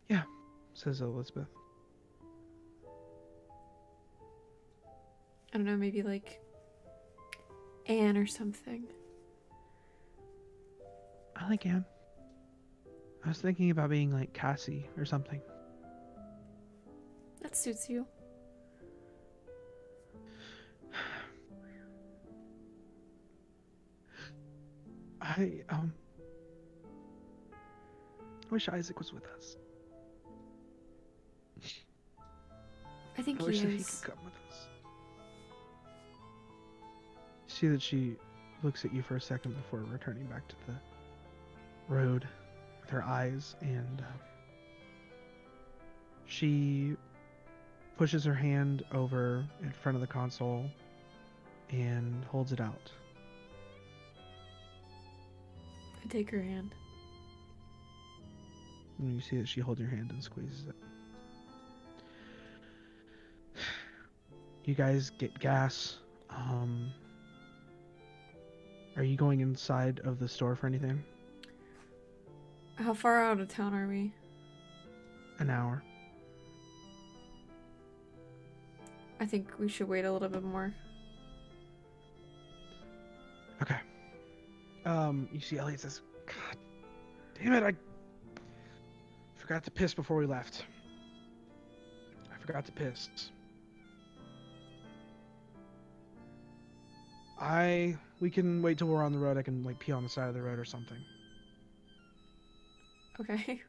Yeah, says Elizabeth. I don't know, maybe like Anne or something. I like Anne. I was thinking about being like Cassie or something. That suits you. I wish Isaac was with us. I think I he wish that he is. could come with us. See that she looks at you for a second before returning back to the road with her eyes, and she pushes her hand over in front of the console and holds it out. I take her hand. And you see that she holds your hand and squeezes it. You guys get gas. Are you going inside of the store for anything? How far out of town are we? An hour. I think we should wait a little bit more. Okay. You see Elliot says, God damn it, I forgot to piss before we left. I forgot to piss. We can wait till we're on the road. I can like pee on the side of the road or something. Okay.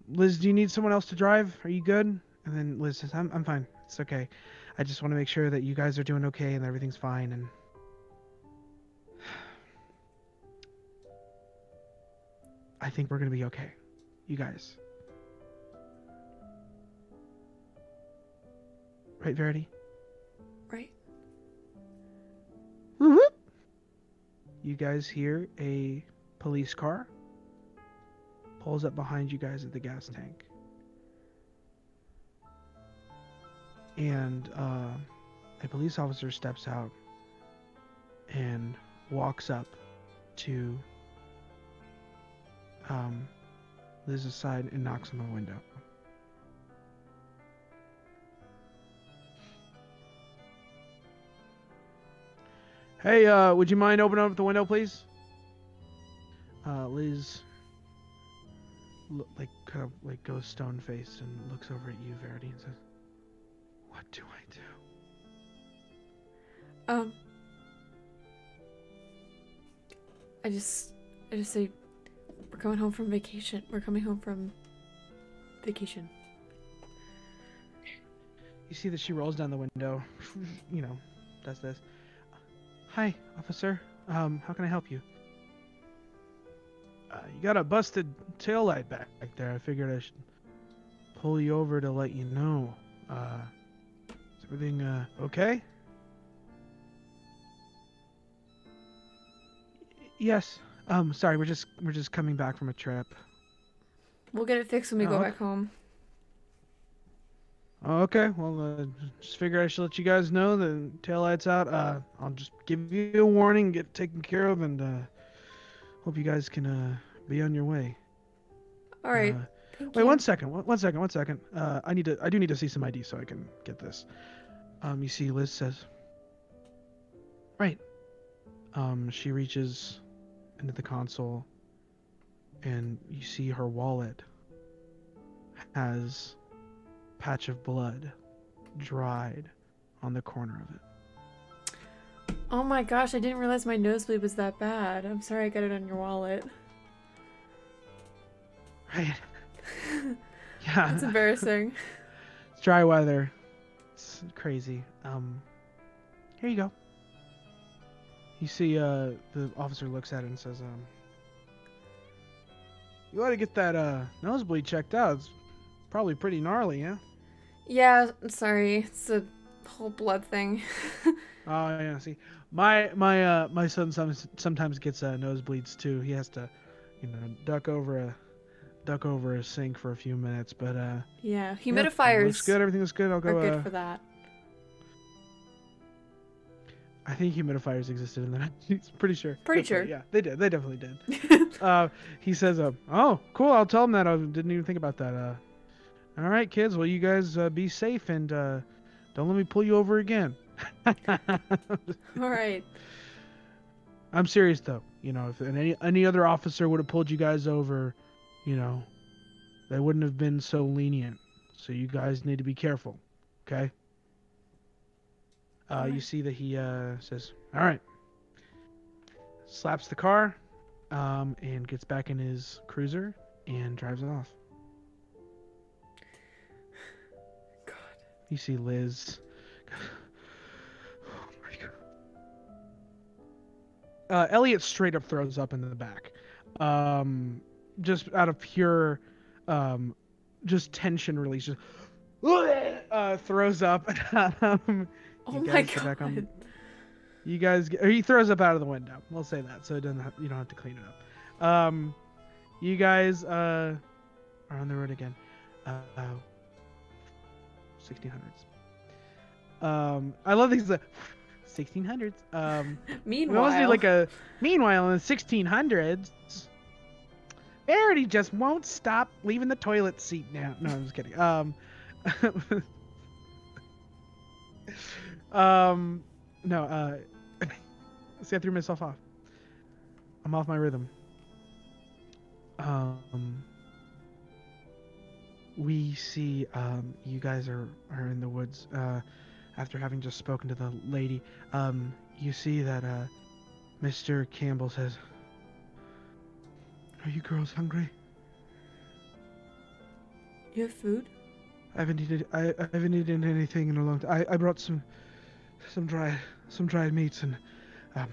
Liz, do you need someone else to drive? Are you good? And then Liz says, I'm fine. It's okay. I just want to make sure that you guys are doing okay and everything's fine, and I think we're gonna be okay. You guys. Right, Verity? Right. Whoop. You guys hear a police car pulls up behind you guys at the gas tank. And a police officer steps out and walks up to Liz's side and knocks on the window. Hey, would you mind opening up the window, please? Liz, kind of goes stone-faced and looks over at you, Verity, and says, "What do I do?" I just say, we're coming home from vacation. We're coming home from vacation. You see that she rolls down the window, you know, does this. Hi, officer. How can I help you? You got a busted taillight back there. I figured I should pull you over to let you know. Is everything okay? Yes. Sorry, we're just coming back from a trip. We'll get it fixed when we go okay. back home. Okay, well, just figure I should let you guys know the taillight's out. I'll just give you a warning, get it taken care of, and hope you guys can be on your way. All right. Wait, one second. One second. I do need to see some ID so I can get this. You see, Liz says, right. She reaches into the console, and you see her wallet has patch of blood dried on the corner of it. Oh my gosh, I didn't realize my nosebleed was that bad. I'm sorry I got it on your wallet. Right. Yeah. That's embarrassing. It's dry weather. It's crazy. Here you go. You see, the officer looks at it and says, you ought to get that nosebleed checked out. It's probably pretty gnarly, yeah? Yeah, sorry. It's a whole blood thing. Oh yeah, see, my son sometimes gets nosebleeds too. He has to, duck over a sink for a few minutes. But Yeah, yeah, looks humidifiers good. Everything looks good. I'll are go. good for that. I think humidifiers existed in the 90s. Pretty sure. Pretty That's right. sure. Yeah, they did. They definitely did. He says, "Oh, cool. I'll tell him that. I didn't even think about that. All right, kids. Well, you guys be safe and don't let me pull you over again." All right. I'm serious though. If any other officer would have pulled you guys over, you know, they wouldn't have been so lenient. So you guys need to be careful. Okay. All You right. see that he says, "All right," slaps the car, and gets back in his cruiser and drives off. God. You see Liz. Oh my God. Elliot straight up throws up in the back, just out of pure, um, just tension release. Just throws up. Oh You my guys get back god. on. You guys or he throws up out of the window. We'll say that, so you don't have to clean it up. You guys are on the road again. 1600s. I love these 1600s. It must be Meanwhile. like a meanwhile in the 1600s. Verity just won't stop leaving the toilet seat now. No, I'm just kidding. No. See, I threw myself off. I'm off my rhythm. We see you guys are in the woods after having just spoken to the lady. You see that Mr. Campbell says, "Are you girls hungry? You have food? I haven't eaten anything in a long time. I brought some dried meats and um,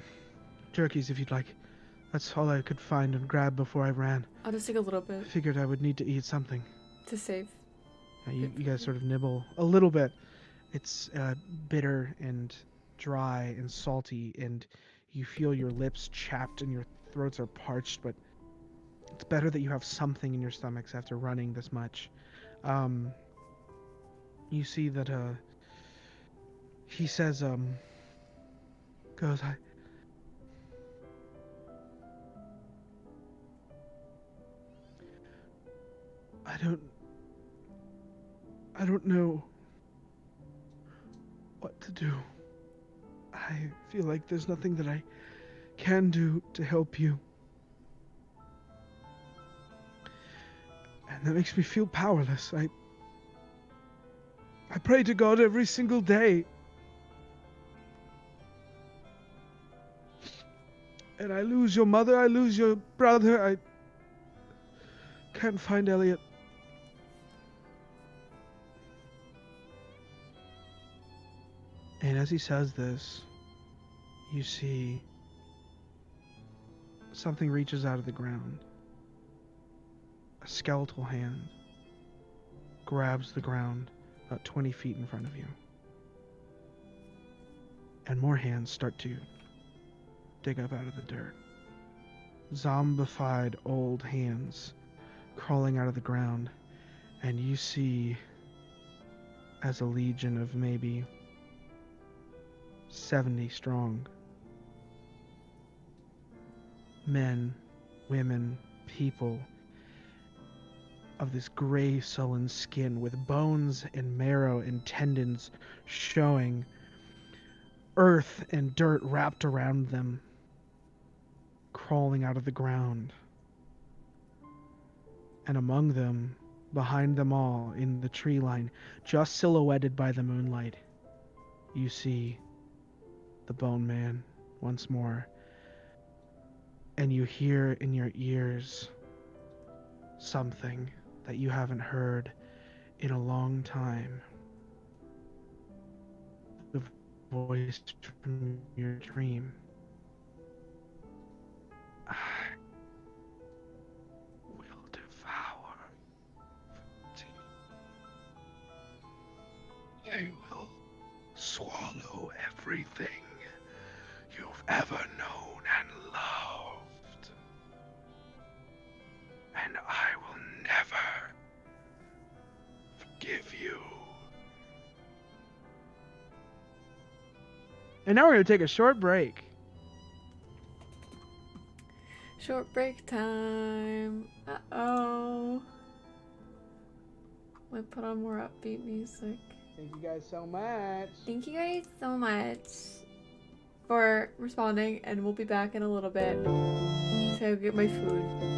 turkeys if you'd like. That's all I could find and grab before I ran. I'll just take a little bit I figured I would need to eat something." to save. You guys sort of nibble a little bit. It's bitter and dry and salty, and you feel your lips chapped and your throats are parched, but it's better that you have something in your stomachs after running this much. You see that he says, goes, I don't know what to do. I feel like there's nothing that I can do to help you. And that makes me feel powerless. I pray to God every single day. And I lose your mother, I lose your brother, I can't find Elliot. And as he says this, you see something reaches out of the ground. A skeletal hand grabs the ground about 20 feet in front of you. And more hands start to dig up out of the dirt. Zombified old hands crawling out of the ground. And you see, as a legion of maybe 70 strong men, women, people of this gray sullen skin with bones and marrow and tendons showing, earth and dirt wrapped around them, crawling out of the ground. And among them, behind them all, in the tree line, just silhouetted by the moonlight, you see the Bone Man once more. And you hear in your ears something that you haven't heard in a long time. The voice from your dream. I will devour thee. I will swallow everything you've ever known and loved. And I will never forgive you. And now we're going to take a short break. Short break time. Uh-oh. I'm gonna put on more upbeat music. Thank you guys so much. Thank you guys so much for responding, and we'll be back in a little bit to get my food.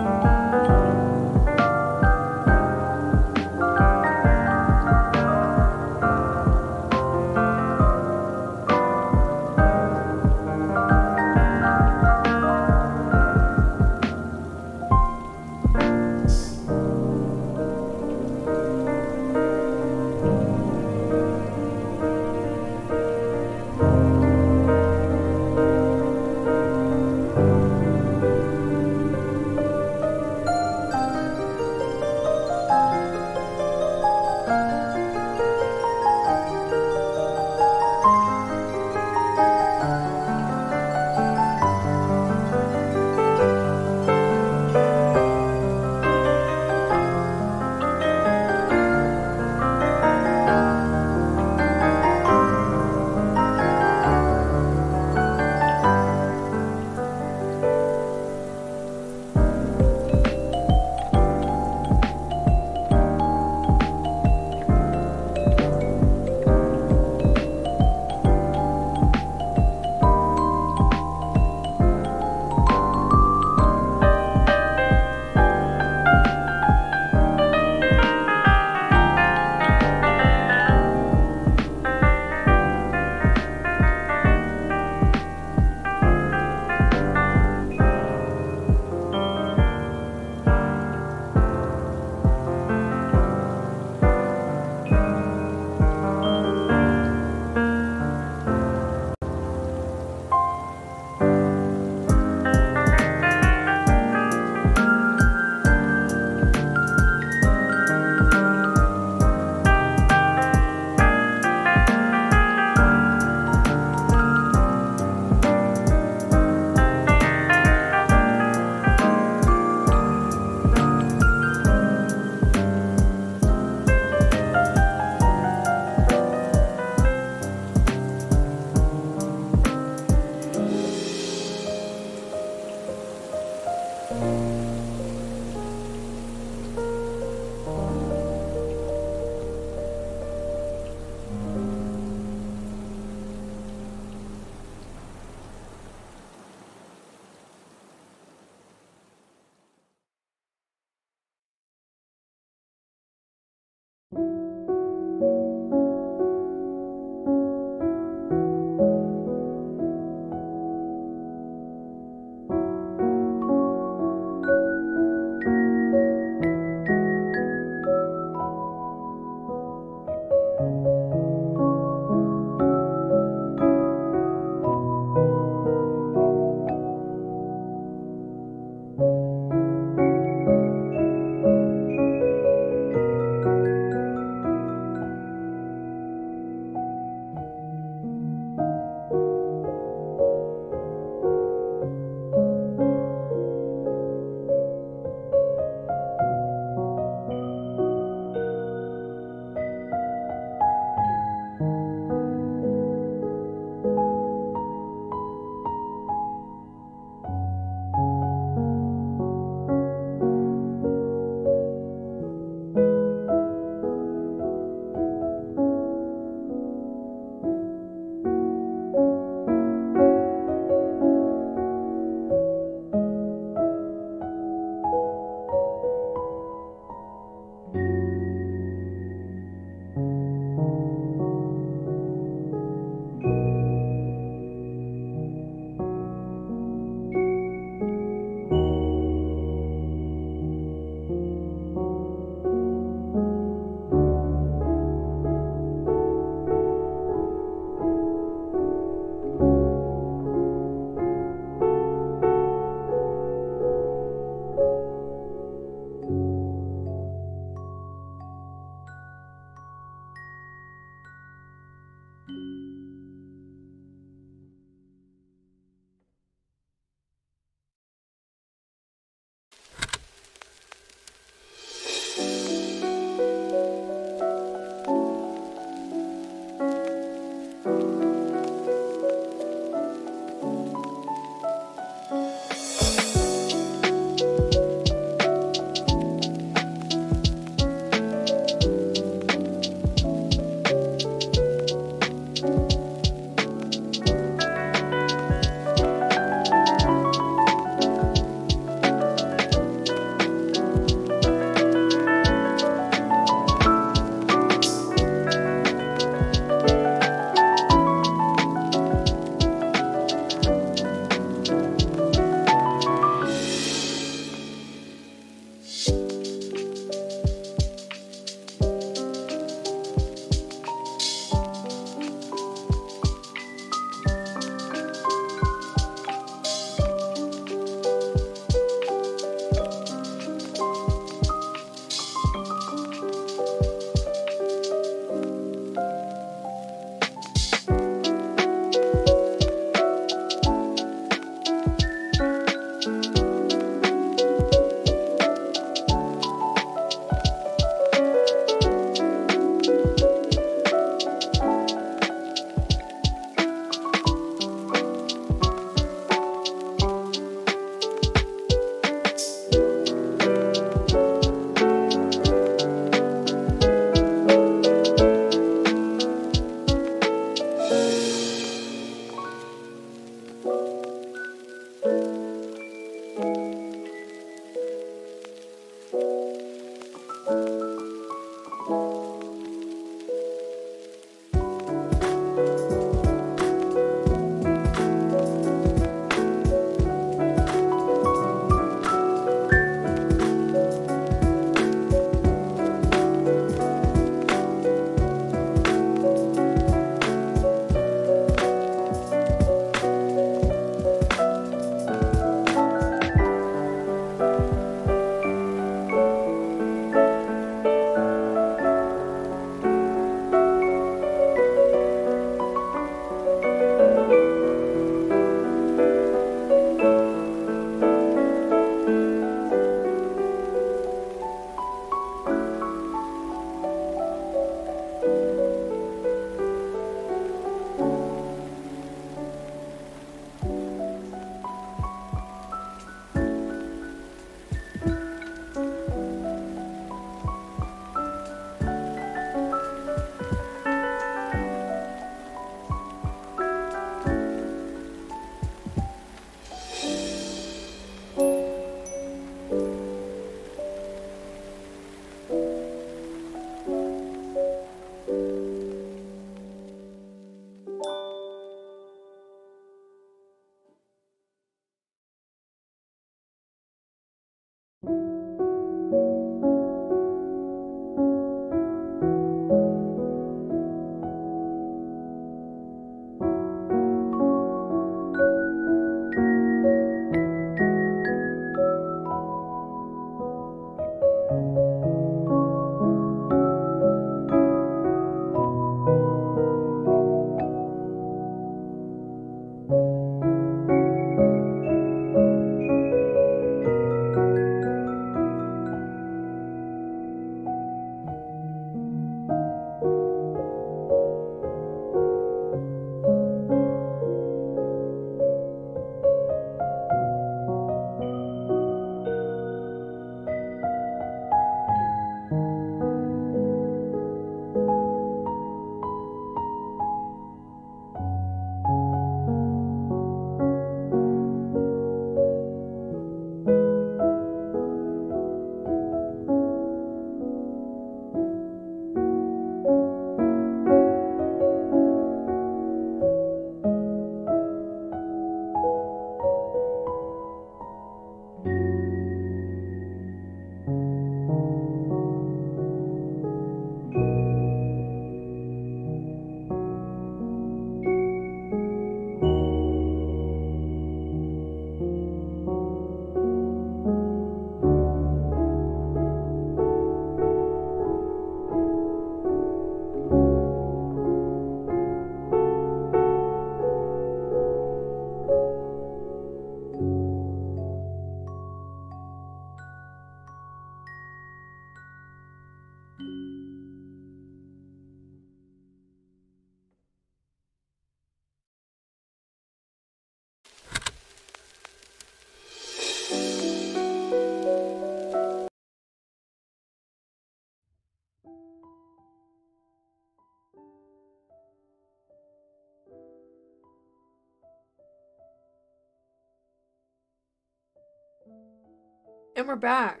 And we're back.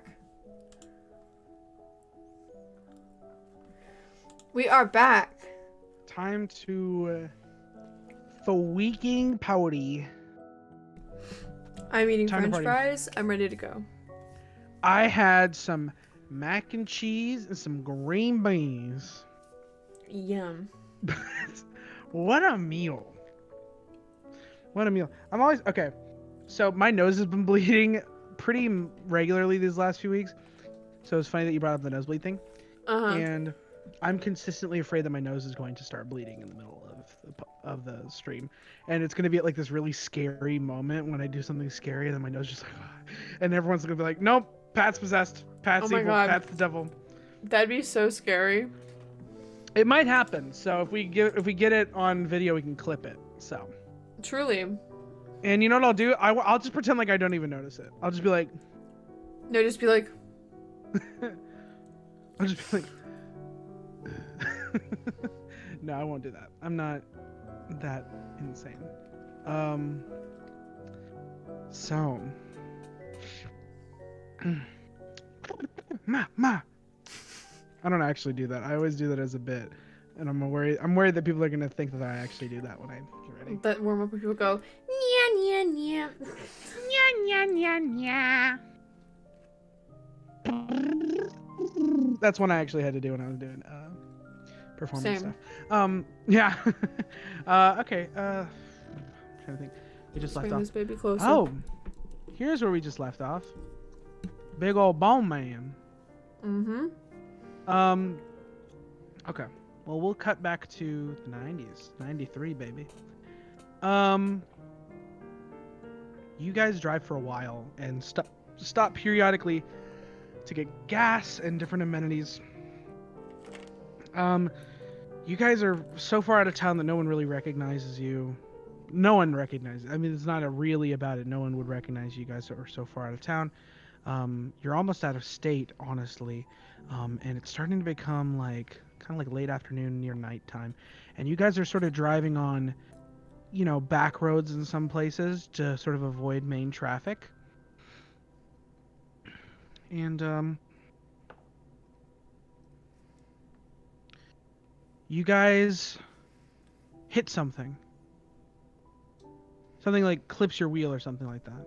We are back. Time to Weeking Pouty. I'm eating Time to French party. fries. I'm ready to go. I had some mac and cheese and some green beans. Yum. What a meal. What a meal. I'm always okay. So my nose has been bleeding pretty regularly these last few weeks. So it's funny that you brought up the nosebleed thing. Uh-huh. And I'm consistently afraid that my nose is going to start bleeding in the middle of the stream, and it's going to be at like this really scary moment when I do something scary, and then my nose just like, and everyone's going to be like, "Nope, Pat's possessed. Pat's Oh my evil. God. Pat's the devil." That'd be so scary. It might happen. So if we get it on video, we can clip it. So. Truly. And you know what I'll do? I'll just pretend like I don't even notice it. I'll just be like. No, just be like. I'll just be like. No, I won't do that. I'm not that insane. So. Ma. I don't actually do that. I always do that as a bit. And I'm worried that people are going to think that I actually do that when I get ready. That warm up when people go, nya, nya, nya. Nya, nya, nya. That's one I actually had to do when I was doing performance Same. stuff. Yeah. Okay. I'm trying to think. We just left Bring off. this baby closer. Oh, here's where we just left off. Big old bone man. Mm-hmm. Okay. Well, we'll cut back to the 90s. 93, baby. You guys drive for a while and stop periodically to get gas and different amenities. You guys are so far out of town that no one really recognizes you. No one recognizes. I mean, it's not really about it. No one would recognize you guys are so far out of town. You're almost out of state, honestly. And it's starting to become like kind of like late afternoon, near nighttime. And you guys are sort of driving on, back roads in some places to sort of avoid main traffic. And, you guys hit something. Something like clips your wheel or something like that.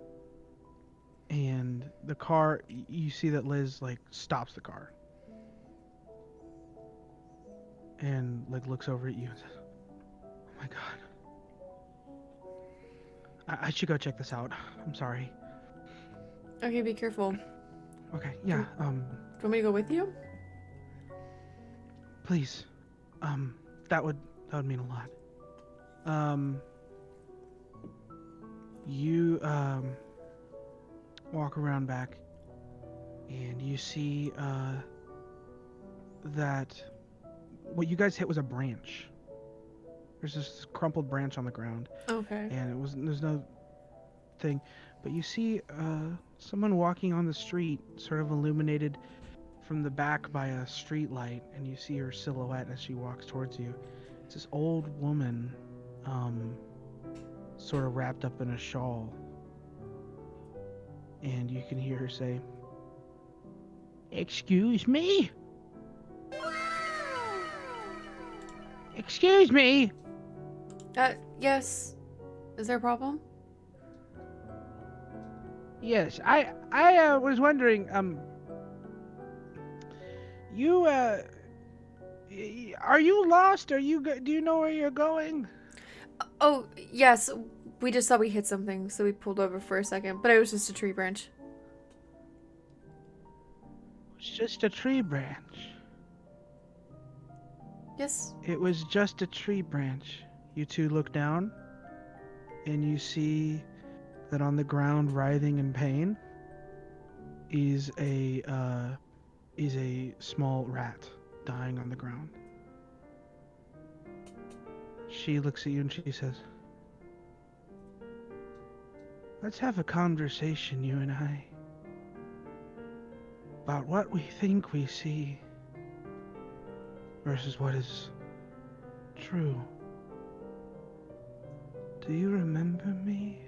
And the car, you see that Liz like stops the car. And like looks over at you and says, "Oh my God. I should go check this out. I'm sorry." Okay, be careful. Okay, yeah, Do you want me to go with you? please. That would mean a lot. You walk around back and you see that what you guys hit was a branch. There's this crumpled branch on the ground, Okay. and there's no thing, but you see someone walking on the street, sort of illuminated from the back by a street light, and you see her silhouette as she walks towards you. It's this old woman, sort of wrapped up in a shawl, and you can hear her say, "Excuse me? Excuse me?" Yes. Is there a problem? Yes, I was wondering, you, are you lost? Do you know where you're going? Oh, yes. We just thought we hit something, so we pulled over for a second, but it was just a tree branch. It's just a tree branch. Yes. It was just a tree branch. You two look down, and you see that on the ground, writhing in pain, is a small rat dying on the ground. She looks at you and she says, "Let's have a conversation, you and I, about what we think we see versus what is true. Do you remember me?"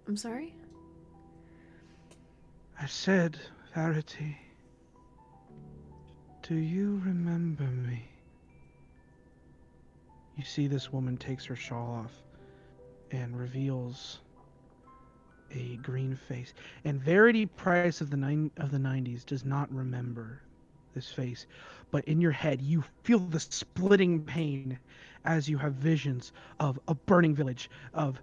I'm sorry? I said, Verity, do you remember me? You see this woman takes her shawl off and reveals a green face. And Verity Price of the 90s does not remember this face, but in your head you feel the splitting pain as you have visions of a burning village, of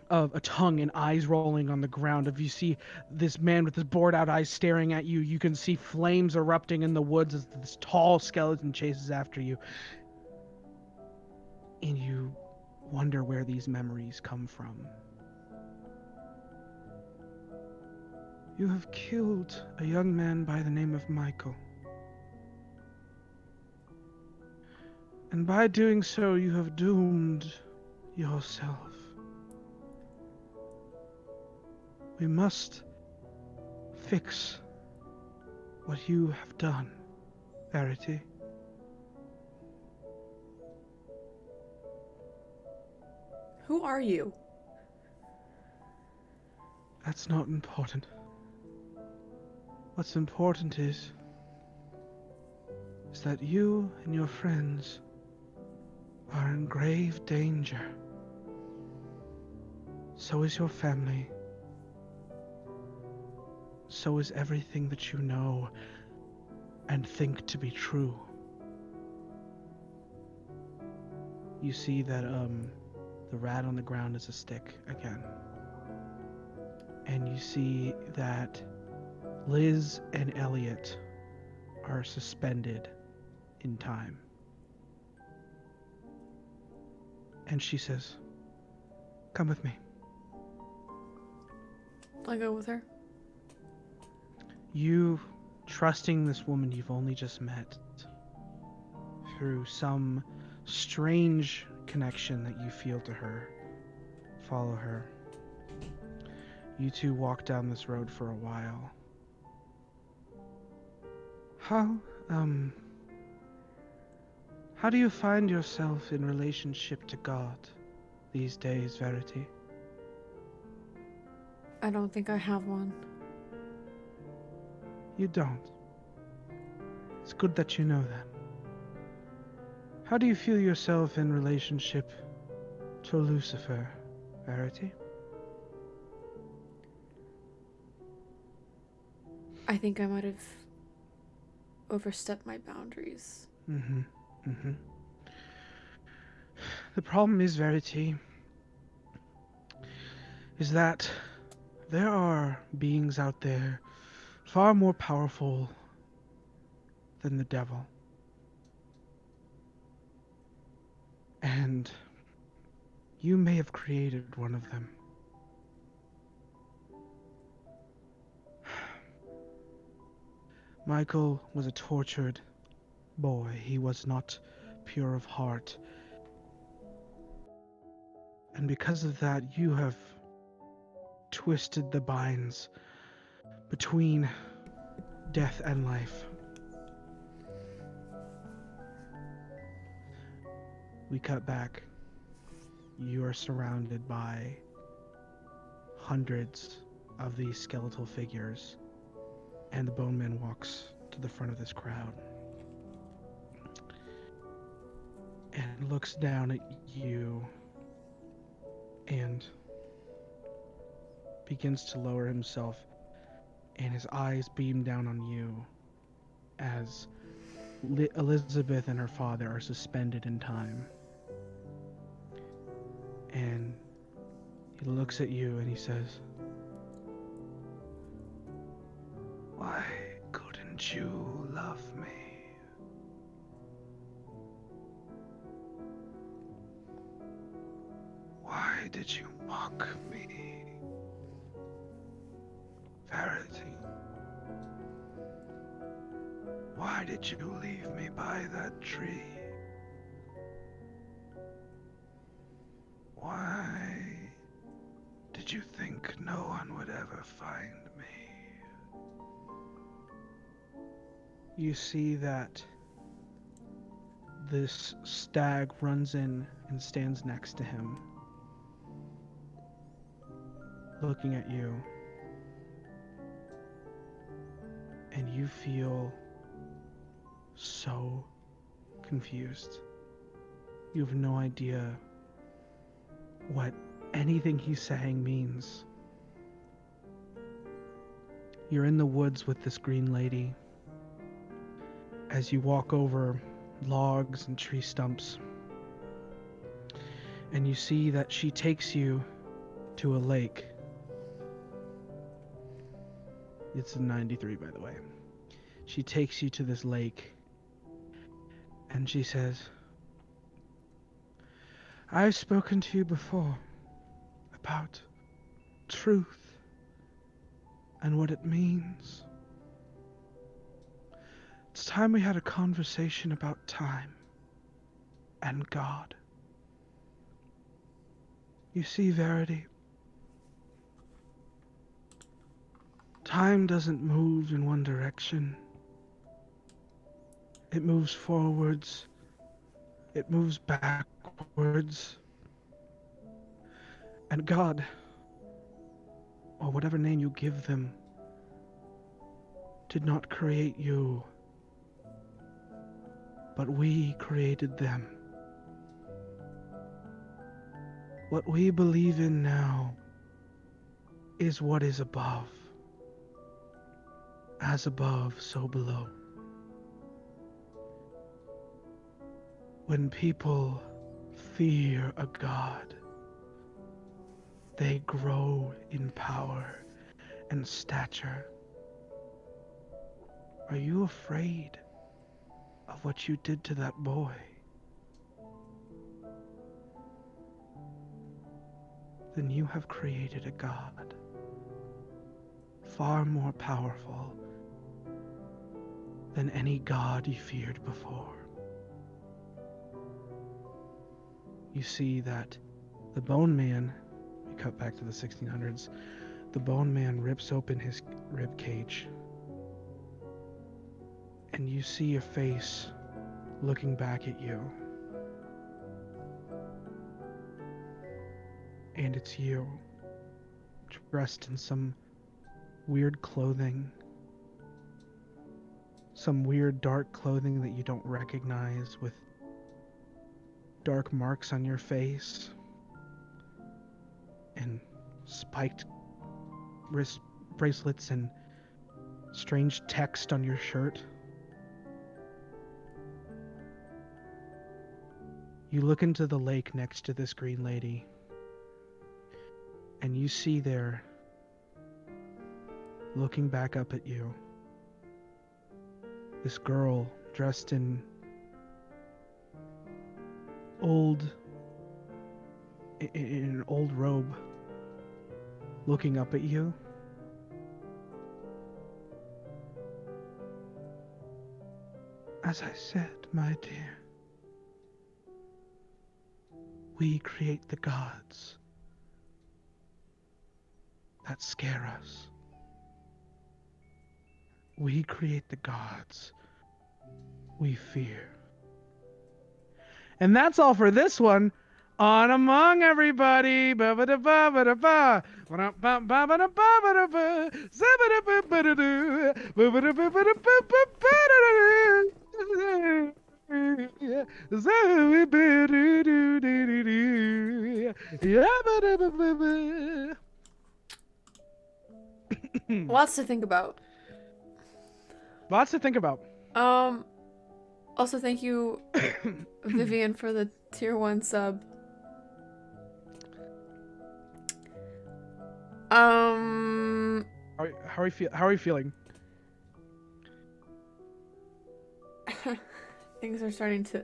a tongue and eyes rolling on the ground. If you see this man with his bored out eyes staring at you, you can see flames erupting in the woods as this tall skeleton chases after you. And you wonder where these memories come from. You have killed a young man by the name of Michael. And by doing so, you have doomed yourself. We must fix what you have done, Verity. Who are you? That's not important. What's important is that you and your friends are in grave danger. So is your family. So is everything that you know and think to be true. You see that the rat on the ground is a stick again. And you see that Liz and Elliot are suspended in time. And she says, "Come with me." I go with her. You, trusting this woman you've only just met, through some strange connection that you feel to her, follow her. You two walk down this road for a while. How do you find yourself in relationship to God these days, Verity? I don't think I have one. You don't. It's good that you know that. How do you feel yourself in relationship to Lucifer, Verity? I think I might have overstepped my boundaries. The problem is, Verity, is that there are beings out there far more powerful than the devil. And you may have created one of them. Michael was a tortured boy. He was not pure of heart. And because of that, you have twisted the binds between death and life. We cut back. You are surrounded by hundreds of these skeletal figures, and the Bone Man walks to the front of this crowd and looks down at you and begins to lower himself, and his eyes beam down on you as Elizabeth and her father are suspended in time. And he looks at you and he says, Why couldn't you love me? Why did you mock me? Verity, why did you leave me by that tree? Why did you think no one would ever find me? You see that this stag runs in and stands next to him. looking at you, and you feel so confused. You have no idea what anything he's saying means. You're in the woods with this green lady. As you walk over logs and tree stumps, and you see that she takes you to a lake. It's a 93, by the way. She takes you to this lake, and she says, I've spoken to you before about truth and what it means. It's time we had a conversation about time and God. You see, Verity, time doesn't move in one direction. It moves forwards. It moves backwards. And God, or whatever name you give them, did not create you, but we created them. What we believe in now is what is above. As above, so below. When people fear a god, they grow in power and stature. Are you afraid of what you did to that boy? Then you have created a god, far more powerful than any god you feared before. You see that the Bone Man, we cut back to the 1600s, the Bone Man rips open his rib cage, and you see a face looking back at you. And it's you, dressed in some weird clothing, some weird dark clothing that you don't recognize, with dark marks on your face and spiked wrist bracelets and strange text on your shirt. You look into the lake next to this green lady, and you see there, looking back up at you, this girl dressed in an old robe, looking up at you. As I said, my dear, we create the gods that scare us. We create the gods we fear. And that's all for this one on Among Everybody. Ba-ba-da-ba-ba-da-ba. Ba-da-ba-ba-da-ba-ba-da-ba. Za-ba-da-ba-ba-da-do. Ba-ba-da-ba-ba-da-ba-ba-da-do. Za-ba-da-do-do-do-do. Ya-ba-da-ba-ba-ba. Lots to think about. Lots to think about. Also thank you, Vivian, for the tier 1 sub. How are you feeling? Things are starting to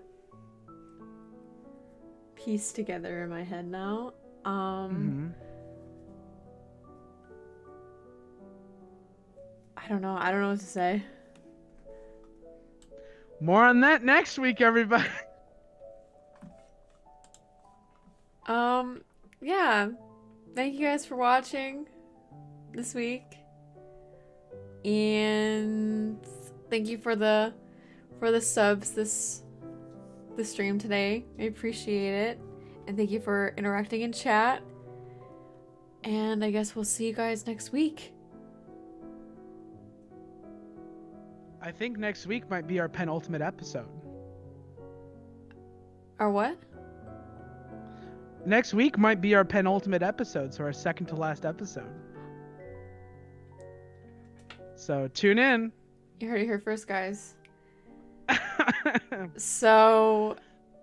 piece together in my head now. I don't know what to say. More on that next week, everybody. Yeah. Thank you guys for watching this week. And thank you for the subs this stream today. I appreciate it. And thank you for interacting in chat. And I guess we'll see you guys next week. I think next week might be our penultimate episode. Or what? Next week might be our penultimate episode, so our second to last episode. So tune in. You heard it here first, guys. So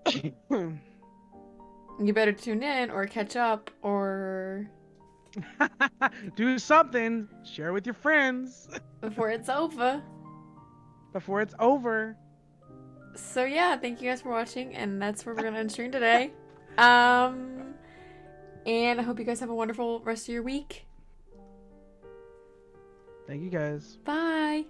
you better tune in or catch up or do something. Share with your friends before it's over. Before it's over. So yeah, thank you guys for watching, and that's where we're gonna end stream today. And I hope you guys have a wonderful rest of your week. Thank you guys. Bye.